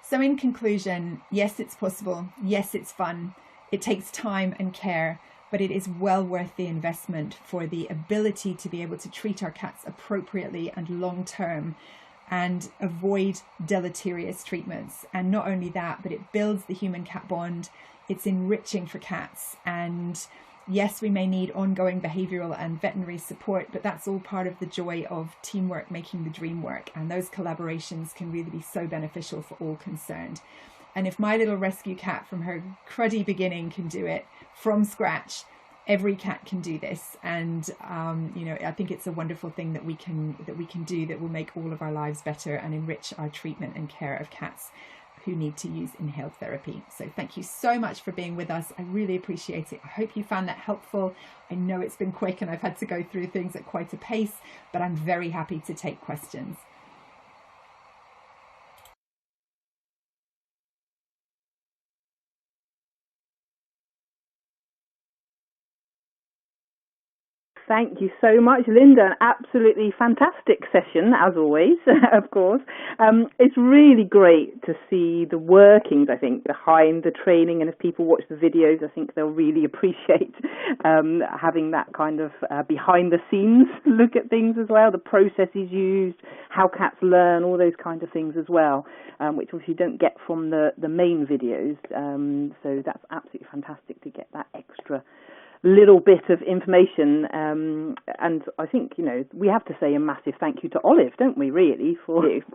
So in conclusion, yes, it's possible. Yes, it's fun. It takes time and care, but it is well worth the investment for the ability to be able to treat our cats appropriately and long term, and avoid deleterious treatments. And not only that, but it builds the human-cat bond. It's enriching for cats. And yes, we may need ongoing behavioural and veterinary support, but that's all part of the joy of teamwork making the dream work. And those collaborations can really be so beneficial for all concerned. And if my little rescue cat from her cruddy beginning can do it from scratch, every cat can do this. And I think it's a wonderful thing that we can do that will make all of our lives better and enrich our treatment and care of cats who need to use inhaled therapy. So thank you so much for being with us. I really appreciate it. I hope you found that helpful. I know it's been quick and I've had to go through things at quite a pace, but I'm very happy to take questions. Thank you so much, Linda. An absolutely fantastic session, as always, of course. It's really great to see the workings, I think, behind the training. And if people watch the videos, I think they'll really appreciate having that kind of behind-the-scenes look at things as well, the processes used, how cats learn, all those kind of things as well, which obviously you don't get from the main videos. So that's absolutely fantastic to get that extra little bit of information, and I think we have to say a massive thank you to Olive, don't we? Really,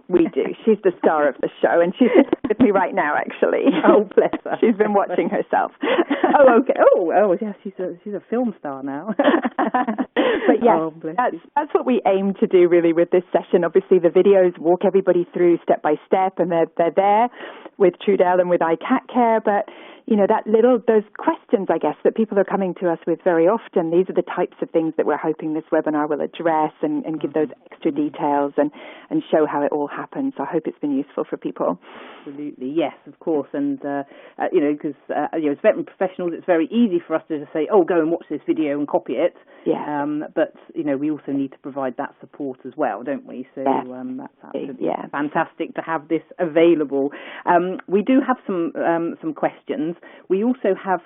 we do. She's the star of the show, and she's with me right now. Actually, oh bless her. She's been watching herself. Oh okay. Oh yeah, she's a film star now. But yeah, that's what we aim to do really with this session. Obviously, the videos walk everybody through step by step, and they're there with Trudel and with iCat Care, but those questions, I guess, that people are coming to us with very often, these are the types of things that we're hoping this webinar will address and give those extra details and show how it all happens. So I hope it's been useful for people. Absolutely, yes, of course. And, because as veterinary professionals, it's very easy for us to just say, oh, go and watch this video and copy it. Yeah. But, we also need to provide that support as well, don't we? So that's absolutely fantastic to have this available. We do have some questions. We also have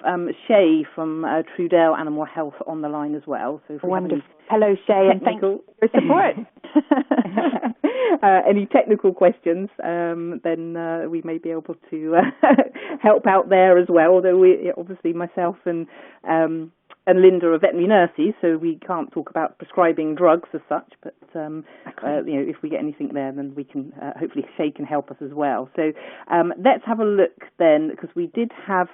Shay from Trudel Animal Health on the line as well. So wonderful. Hello, Shay, and thanks for your support. Any technical questions, then we may be able to help out there as well. Although obviously myself and Linda are veterinary nurses, so we can't talk about prescribing drugs as such. But if we get anything there, then we can hopefully Shay can help us as well. So let's have a look then, because we did have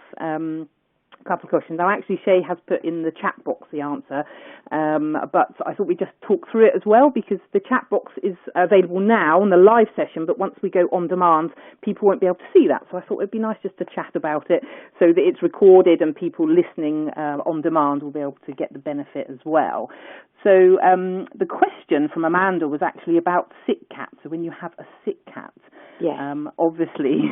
a couple of questions. Now, actually, Shay has put in the chat box the answer, but I thought we'd just talk through it as well, because the chat box is available now on the live session, but once we go on demand, people won't be able to see that. So I thought it'd be nice just to chat about it so that it's recorded and people listening on demand will be able to get the benefit as well. So the question from Amanda was actually about sick cats. So when you have a sick cat, yes. Obviously,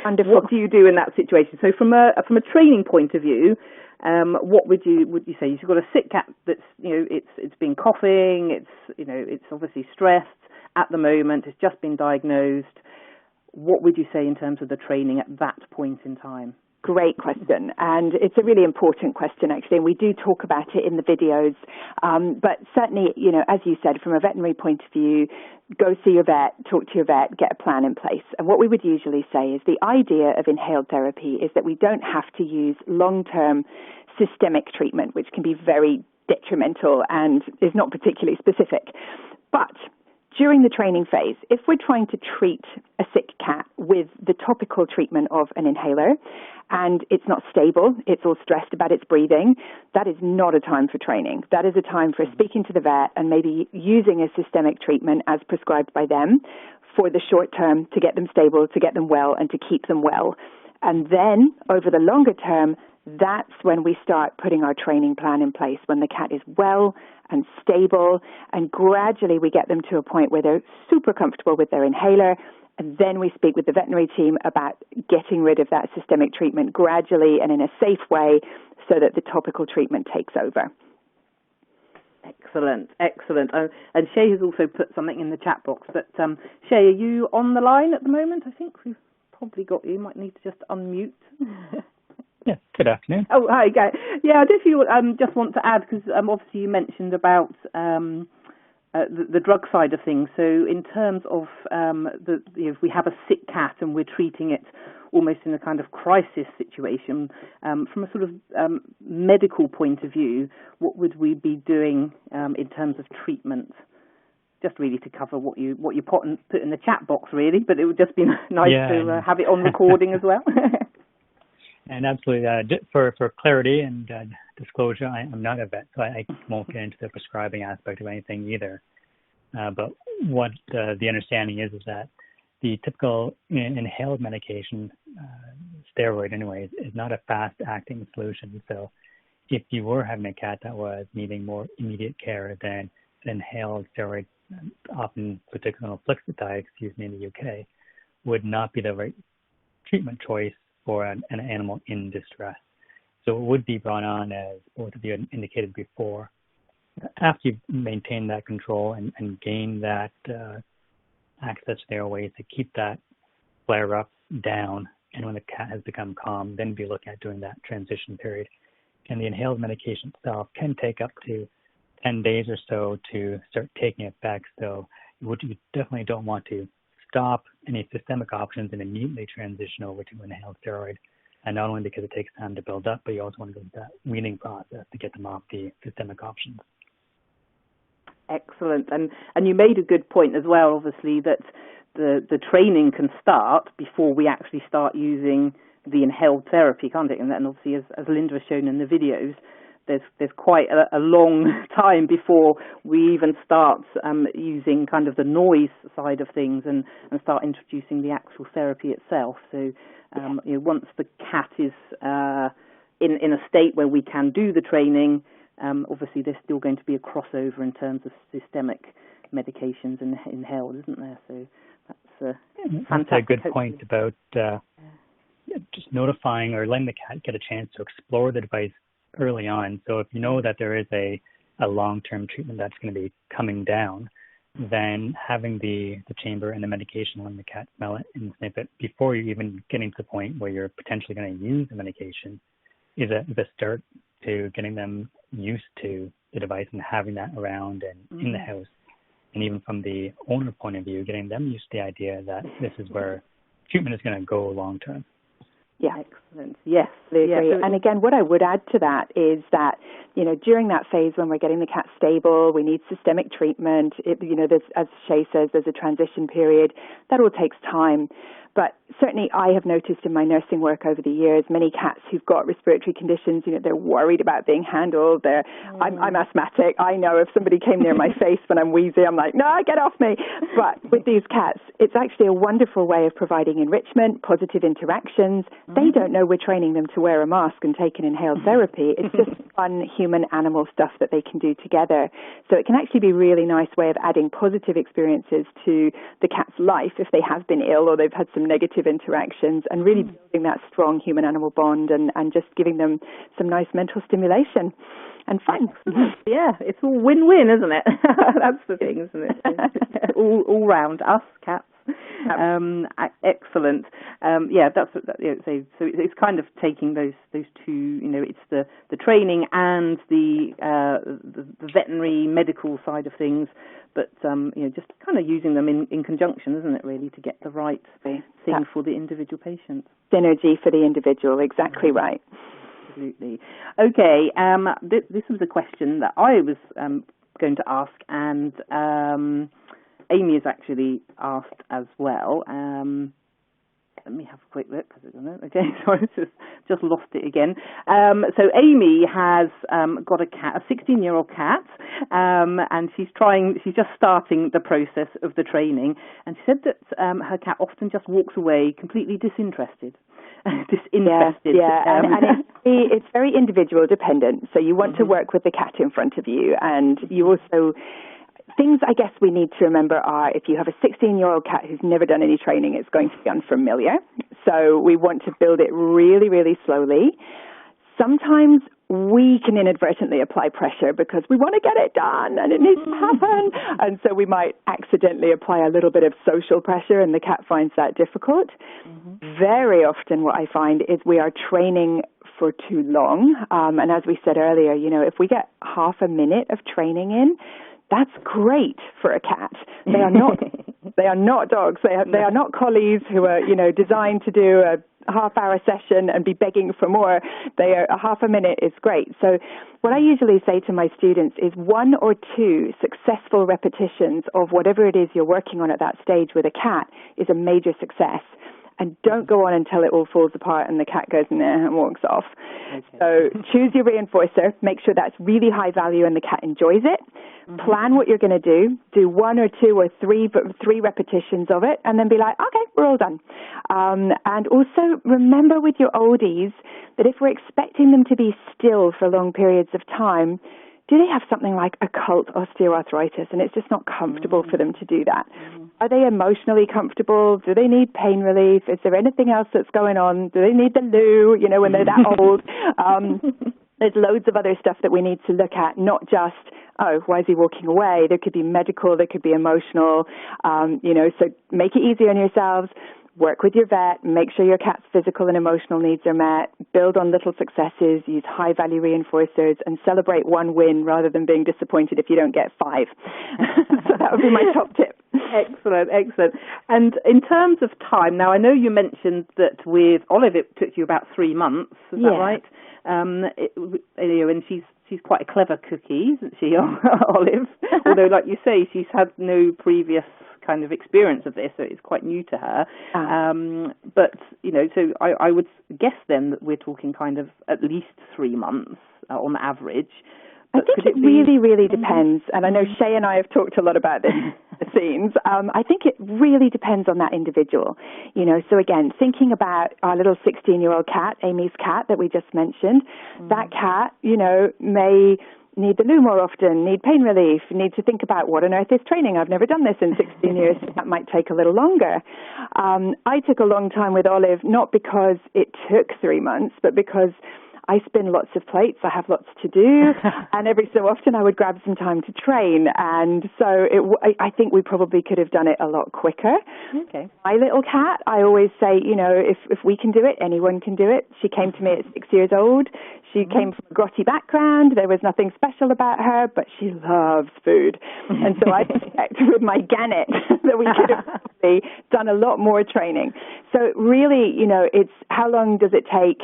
what do you do in that situation? So from a training point of view, what would you say? You've got a sick cat that's, it's been coughing, it's obviously stressed at the moment, it's just been diagnosed. What would you say in terms of the training at that point in time? Great question, and it's a really important question, actually, and we do talk about it in the videos, but certainly, as you said, from a veterinary point of view, go see your vet, talk to your vet, get a plan in place. And what we would usually say is the idea of inhaled therapy is that we don't have to use long-term systemic treatment, which can be very detrimental and is not particularly specific. But during the training phase, if we're trying to treat a sick cat with the topical treatment of an inhaler and it's not stable, it's all stressed about its breathing, that is not a time for training. That is a time for speaking to the vet and maybe using a systemic treatment as prescribed by them for the short term to get them stable, to get them well, and to keep them well. And then over the longer term, that's when we start putting our training plan in place, when the cat is well and stable, and gradually we get them to a point where they're super comfortable with their inhaler, and then we speak with the veterinary team about getting rid of that systemic treatment gradually and in a safe way so that the topical treatment takes over. Excellent. And Shay has also put something in the chat box, but Shay, are you on the line at the moment? I think we've probably got you. You might need to just unmute. Yeah, good afternoon. Oh, hi, Guy. Yeah, I just want to add, because obviously you mentioned about the drug side of things. So in terms of if we have a sick cat and we're treating it almost in a kind of crisis situation, from a sort of medical point of view, what would we be doing in terms of treatment? Just really to cover what you put in the chat box, really, but it would just be nice to have it on recording as well. And absolutely, for clarity and disclosure, I'm not a vet, so I won't get into the prescribing aspect of anything either. But what the understanding is that the typical inhaled medication, steroid anyway, is not a fast-acting solution. So if you were having a cat that was needing more immediate care, then inhaled steroid, often particularly Flixitide, in the UK, would not be the right treatment choice for an animal in distress. So it would be brought on, as both of you indicated before, after you maintain that control and gain that access to the airways to keep that flare-up down, and when the cat has become calm, then be looking at doing that transition period. And the inhaled medication itself can take up to 10 days or so to start taking effect. So you definitely don't want to stop any systemic options and immediately transition over to inhaled steroid. And not only because it takes time to build up, but you also want to go through that weaning process to get them off the systemic options. Excellent. And you made a good point as well, obviously, that the training can start before we actually start using the inhaled therapy, can't it? And obviously, as Linda has shown in the videos, there's quite a long time before we even start using kind of the noise side of things and start introducing the actual therapy itself. So once the cat is in a state where we can do the training, obviously there's still going to be a crossover in terms of systemic medications and inhaled, isn't there? So that's fantastic. That's a good point about just notifying or letting the cat get a chance to explore the device early on. So if you know that there is a long-term treatment that's going to be coming down, then having the chamber and the medication, letting the cat smell it and sniff it before you're even getting to the point where you're potentially going to use the medication is a start to getting them used to the device and having that around and in the house. And even from the owner point of view, getting them used to the idea that this is where treatment is going to go long-term. Yeah. Excellent. Yes. Yeah. And again, what I would add to that is that, during that phase when we're getting the cat stable, we need systemic treatment. There's, as Shay says, there's a transition period. That all takes time. But certainly I have noticed in my nursing work over the years, many cats who've got respiratory conditions, they're worried about being handled. I'm asthmatic. I know if somebody came near my face when I'm wheezy, I'm like, no, get off me. But with these cats, it's actually a wonderful way of providing enrichment, positive interactions. They don't know we're training them to wear a mask and take an inhaled therapy. It's just fun human-animal stuff that they can do together. So it can actually be a really nice way of adding positive experiences to the cat's life if they have been ill or they've had some negative interactions, and really building that strong human-animal bond and just giving them some nice mental stimulation and fun. Yeah, it's all win-win, isn't it? That's the thing, isn't it? all round, us, cats. Excellent. That's so it's kind of taking those two. It's the training and the veterinary medical side of things, but just kind of using them in conjunction, isn't it? Really, to get the right thing for the individual patient. Synergy for the individual. Exactly right. Absolutely. Okay. This was a question that I was going to ask, and Amy has actually asked as well. Let me have a quick look, because I don't know. Okay, sorry, just lost it again. So Amy has got a cat, a 16-year-old cat, and she's just starting the process of the training. And she said that her cat often just walks away completely disinterested. Disinterested. Yeah. And it's very individual dependent. So you want to work with the cat in front of you, and you also... Things I guess we need to remember are, if you have a 16-year-old cat who's never done any training, it's going to be unfamiliar. So we want to build it really, really slowly. Sometimes we can inadvertently apply pressure because we want to get it done and it needs to happen. And so we might accidentally apply a little bit of social pressure, and the cat finds that difficult. Very often what I find is we are training for too long. And as we said earlier, if we get half a minute of training in, that's great for a cat. They are not dogs. They are not collies who are, designed to do a half-hour session and be begging for more. A half a minute is great. So what I usually say to my students is 1 or 2 successful repetitions of whatever it is you're working on at that stage with a cat is a major success. And don't go on until it all falls apart and the cat goes in there and walks off. Okay. So choose your reinforcer. Make sure that's really high value and the cat enjoys it. Plan what you're going to do. Do 1 or 2 or 3 repetitions of it, and then be like, okay, we're all done. And also remember with your oldies that if we're expecting them to be still for long periods of time, do they have something like occult osteoarthritis and it's just not comfortable for them to do that? Are they emotionally comfortable? Do they need pain relief? Is there anything else that's going on? Do they need the loo, when they're that old? There's loads of other stuff that we need to look at, not just, why is he walking away? There could be medical, there could be emotional, so make it easy on yourselves. Work with your vet, make sure your cat's physical and emotional needs are met, build on little successes, use high-value reinforcers, and celebrate one win rather than being disappointed if you don't get 5. So that would be my top tip. Excellent. And in terms of time, now I know you mentioned that with Olive it took you about 3 months, is that right? And she's quite a clever cookie, isn't she, Olive? Although, like you say, she's had no previous kind of experience of this, so it's quite new to her. But so I would guess then that we're talking kind of at least 3 months on average. I think it really, really depends. And I know Shay and I have talked a lot about this scenes. I think it really depends on that individual. So again, thinking about our little 16-year-old cat, Amy's cat that we just mentioned, that cat, may need the loo more often, need pain relief, need to think about what on earth is training. I've never done this in 16 years. That might take a little longer. I took a long time with Olive, not because it took 3 months, but because I spin lots of plates, I have lots to do, and every so often I would grab some time to train. And so I think we probably could have done it a lot quicker. Okay. My little cat, I always say, if we can do it, anyone can do it. She came to me at 6 years old. She came from a grotty background. There was nothing special about her, but she loves food. And so I suspect with my gannet that we could have probably done a lot more training. So really, it's how long does it take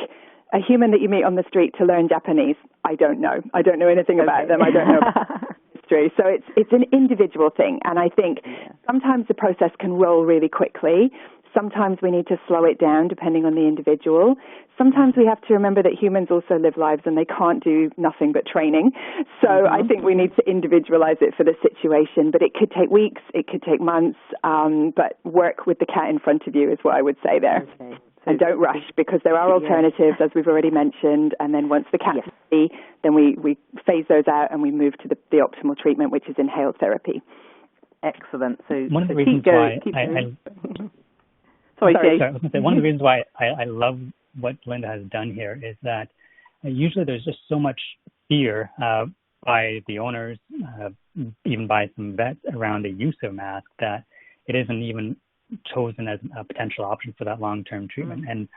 a human that you meet on the street to learn Japanese? I don't know. I don't know anything about them. I don't know about history. So it's an individual thing. And I think sometimes the process can roll really quickly. Sometimes we need to slow it down depending on the individual. Sometimes we have to remember that humans also live lives and they can't do nothing but training. So I think we need to individualize it for the situation. But it could take weeks, it could take months, but work with the cat in front of you is what I would say there. Okay. And don't rush, because there are alternatives, as we've already mentioned, and then once the cat's ready, then we phase those out and we move to the optimal treatment, which is inhaled therapy. Excellent. So one of the reasons why one of the reasons why I love what Linda has done here is that usually there's just so much fear by the owners, even by some vets, around the use of masks that it isn't even chosen as a potential option for that long-term treatment. And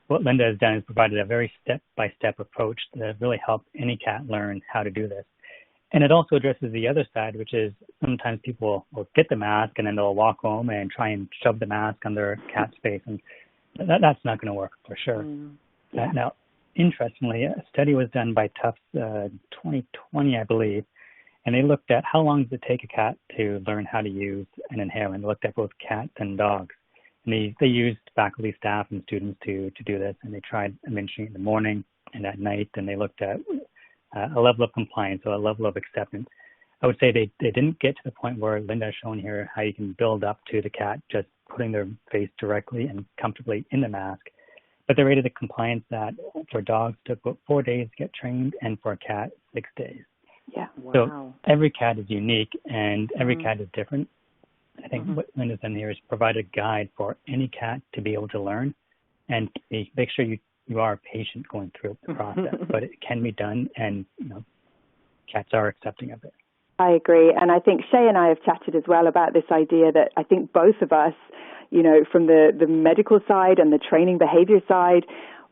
what Linda has done is provided a very step-by-step approach to really help any cat learn how to do this. And it also addresses the other side, which is sometimes people will get the mask and then they'll walk home and try and shove the mask on their cat's face, and that's not going to work for sure. Now, interestingly, a study was done by Tufts 2020, I believe, and they looked at how long does it take a cat to learn how to use an inhaler, and they looked at both cats and dogs. And they used faculty, staff, and students to do this, and they tried administering in the morning and at night, and they looked at a level of compliance or a level of acceptance. I would say they didn't get to the point where Linda has shown here how you can build up to the cat just putting their face directly and comfortably in the mask. But they rated the compliance that for dogs took about 4 days to get trained, and for a cat, 6 days. Yeah. Wow. So every cat is unique and every cat is different. I think what Linda's done here is provide a guide for any cat to be able to learn, and make sure you are patient going through the process. But it can be done, and cats are accepting of it. I agree. And I think Shay and I have chatted as well about this idea that I think both of us, from the medical side and the training behavior side,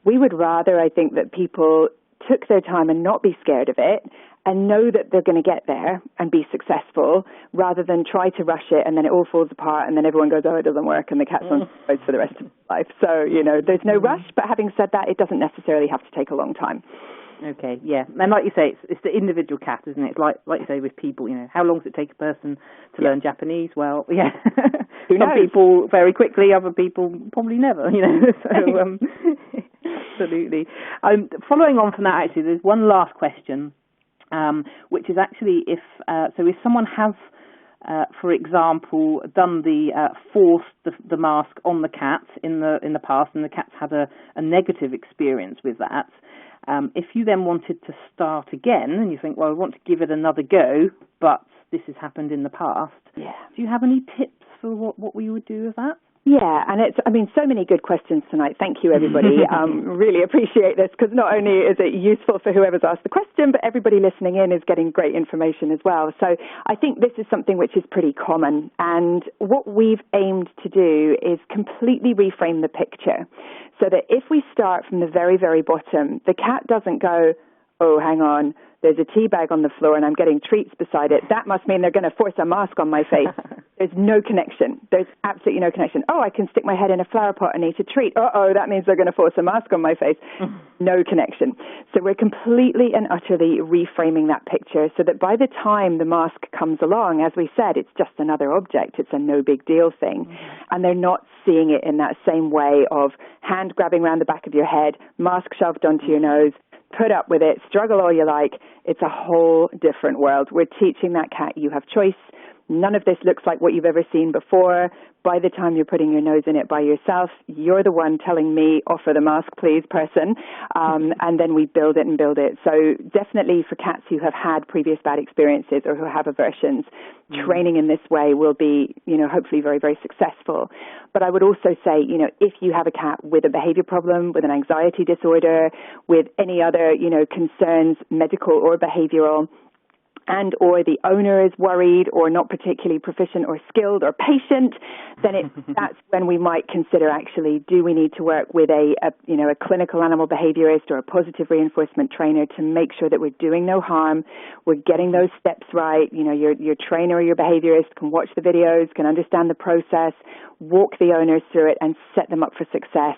we would rather, I think, that people took their time and not be scared of it and know that they're going to get there and be successful, rather than try to rush it and then it all falls apart and then everyone goes, oh, it doesn't work, and the cat's on the road for the rest of life. So, there's no rush, but having said that, it doesn't necessarily have to take a long time. Okay, yeah. And like you say, it's the individual cat, isn't it? It's like you say with people, how long does it take a person to learn Japanese? Well, yeah. Some people very quickly, other people probably never, So, absolutely. Following on from that, actually, there's one last question, which is actually if someone has, for example, done forced the mask on the cat in the past, and the cat's had a negative experience with that. If you then wanted to start again and you think, well, I want to give it another go, but this has happened in the past, do you have any tips for what we would do with that? Yeah, and so many good questions tonight. Thank you, everybody. Really appreciate this, because not only is it useful for whoever's asked the question, but everybody listening in is getting great information as well. So I think this is something which is pretty common. And what we've aimed to do is completely reframe the picture, so that if we start from the very, very bottom, the cat doesn't go, oh, hang on, there's a tea bag on the floor and I'm getting treats beside it. That must mean they're going to force a mask on my face. There's no connection. There's absolutely no connection. Oh, I can stick my head in a flower pot and eat a treat. Uh-oh, that means they're going to force a mask on my face. No connection. So we're completely and utterly reframing that picture, so that by the time the mask comes along, as we said, it's just another object. It's a no big deal thing. And they're not seeing it in that same way of hand grabbing around the back of your head, mask shoved onto your nose, put up with it, struggle all you like. It's a whole different world. We're teaching that cat you have choice. None of this looks like what you've ever seen before. By the time you're putting your nose in it by yourself, you're the one telling me, offer the mask, please, person. And then we build it and build it. So definitely for cats who have had previous bad experiences or who have aversions, training in this way will be, hopefully very, very successful. But I would also say, if you have a cat with a behavior problem, with an anxiety disorder, with any other, concerns, medical or behavioral, and or the owner is worried or not particularly proficient or skilled or patient, then that's when we might consider actually, do we need to work with a clinical animal behaviorist or a positive reinforcement trainer to make sure that we're doing no harm, we're getting those steps right. Your trainer or your behaviorist can watch the videos, can understand the process, walk the owners through it and set them up for success.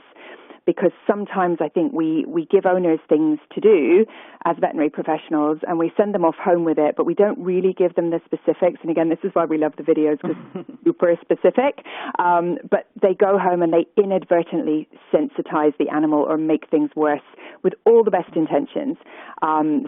because sometimes I think we give owners things to do as veterinary professionals and we send them off home with it, but we don't really give them the specifics. And again, this is why we love the videos, because it's super specific. But they go home and they inadvertently sensitize the animal or make things worse with all the best intentions.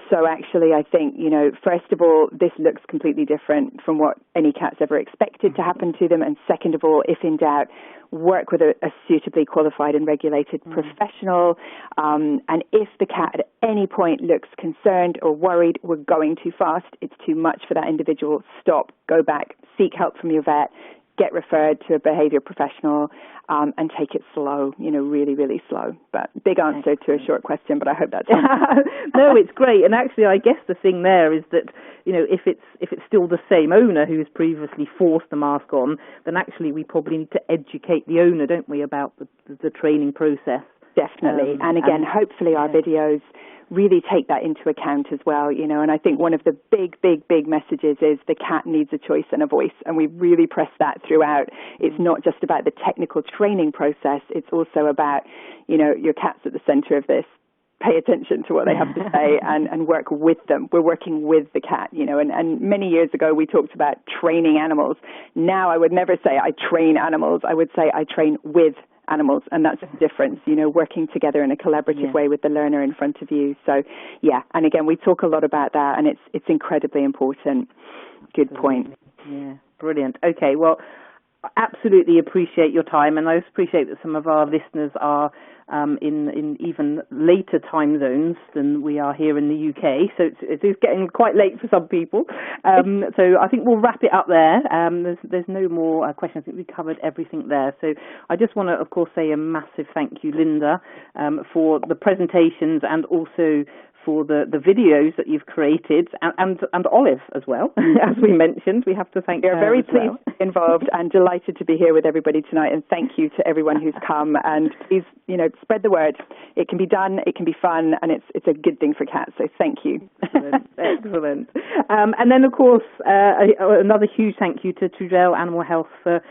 So actually, I think, first of all, this looks completely different from what any cat's ever expected to happen to them. And second of all, if in doubt, work with a suitably qualified and regulated professional. And if the cat at any point looks concerned or worried, we're going too fast, it's too much for that individual, stop, go back, seek help from your vet, get referred to a behavior professional, and take it slow, really, really slow. But big answer to a short question, but I hope that's No, it's great. And actually, I guess the thing there is that, if it's still the same owner who has previously forced the mask on, then actually we probably need to educate the owner, don't we, about the training process. Definitely. And again, hopefully our videos really take that into account as well, and I think one of the big messages is the cat needs a choice and a voice, and we really press that throughout. It's not just about the technical training process, it's also about, your cat's at the center of this. Pay attention to what they have to say and work with them. We're working with the cat, and many years ago we talked about training animals. Now I would never say I train animals, I would say I train with animals, and that's the difference, working together in a collaborative way with the learner in front of you. So, and again, we talk a lot about that, and it's incredibly important. Good point. Yeah, brilliant. Okay, well, I absolutely appreciate your time, and I also appreciate that some of our listeners are in even later time zones than we are here in the UK, so it is getting quite late for some people. So I think we'll wrap it up there. There's no more questions. I think we covered everything there. So I just want to, of course, say a massive thank you, Linda, for the presentations and also for the videos that you've created, and Olive as well, as we mentioned. We have to thank her. We're very pleased to be involved and delighted to be here with everybody tonight, and thank you to everyone who's come, and please, spread the word. It can be done, it can be fun, and it's a good thing for cats, so thank you. Excellent. And then, of course, another huge thank you to Trudel Animal Health for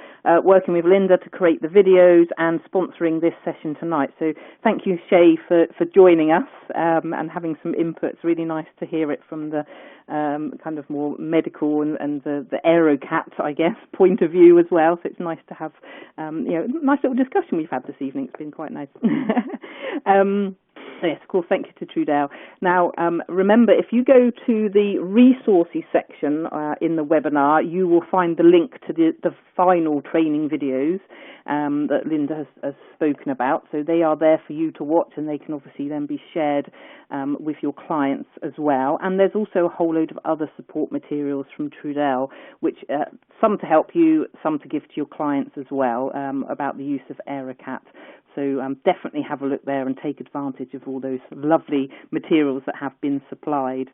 working with Linda to create the videos and sponsoring this session tonight. So thank you, Shay, for joining us and having some input. It's really nice to hear it from the kind of more medical and the AeroCat, I guess, point of view as well. So it's nice to have, nice little discussion we've had this evening. It's been quite nice. Yes, of course, thank you to Trudel. Now, remember, if you go to the resources section in the webinar, you will find the link to the final training videos that Linda has spoken about. So they are there for you to watch, and they can obviously then be shared with your clients as well. And there's also a whole load of other support materials from Trudel, which some to help you, some to give to your clients as well, about the use of AeroCat. So definitely have a look there and take advantage of all those lovely materials that have been supplied.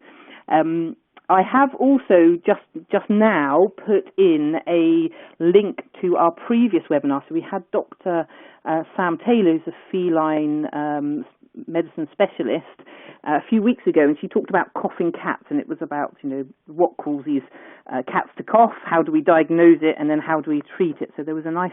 I have also just now put in a link to our previous webinar. So we had Dr. Sam Taylor, who's a feline medicine specialist, a few weeks ago, and she talked about coughing cats, and it was about, what causes cats to cough, how do we diagnose it, and then how do we treat it. So there was a nice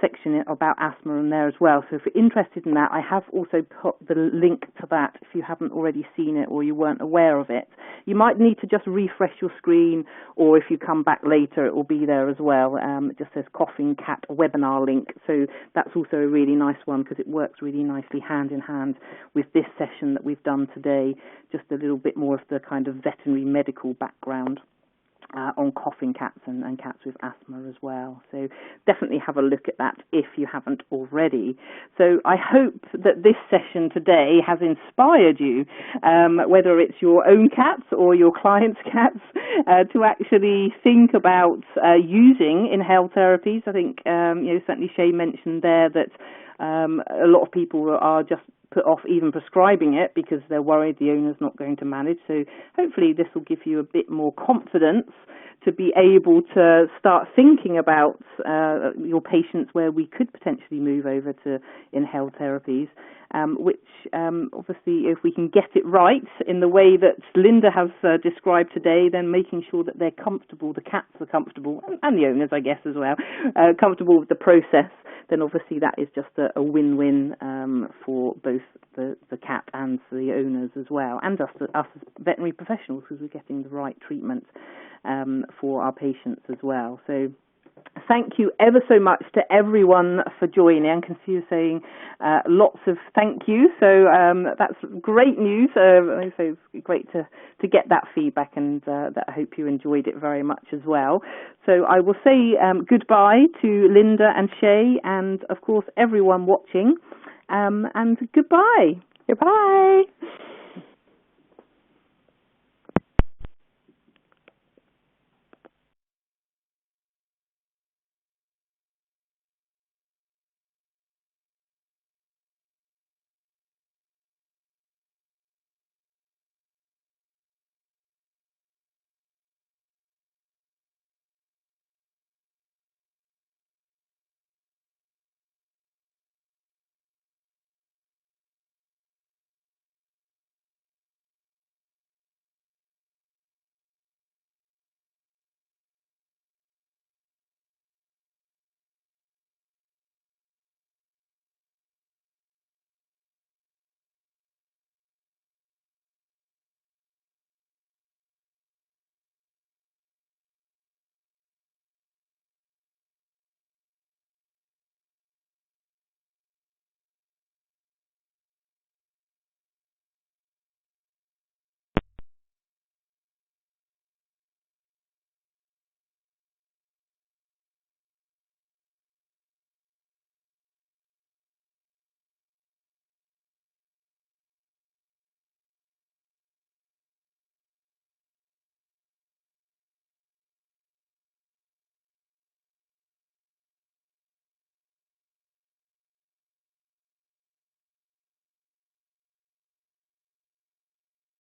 section about asthma in there as well. So if you're interested in that, I have also put the link to that if you haven't already seen it or you weren't aware of it. You might need to just refresh your screen, or if you come back later, it will be there as well. It just says Coughing Cat webinar link. So that's also a really nice one because it works really nicely hand in hand with this session that we've done today, just a little bit more of the kind of veterinary medical background on coughing cats and cats with asthma as well. So definitely have a look at that if you haven't already. So I hope that this session today has inspired you, whether it's your own cats or your clients' cats, to actually think about using inhaled therapies. I think certainly Shay mentioned there that a lot of people are just put off even prescribing it because they're worried the owner's not going to manage. So hopefully this will give you a bit more confidence to be able to start thinking about your patients where we could potentially move over to inhaled therapies, which obviously if we can get it right in the way that Linda has described today, then making sure that they're comfortable, the cats are comfortable, and the owners, I guess, as well, comfortable with the process, then obviously that is just a win-win for both the cat and the owners as well, and us as veterinary professionals, because we're getting the right treatment for our patients as well. So thank you ever so much to everyone for joining. I can see you saying lots of thank you. So that's great news. So it's great to get that feedback, and that I hope you enjoyed it very much as well. So I will say goodbye to Linda and Shay, and of course everyone watching, and goodbye. Goodbye.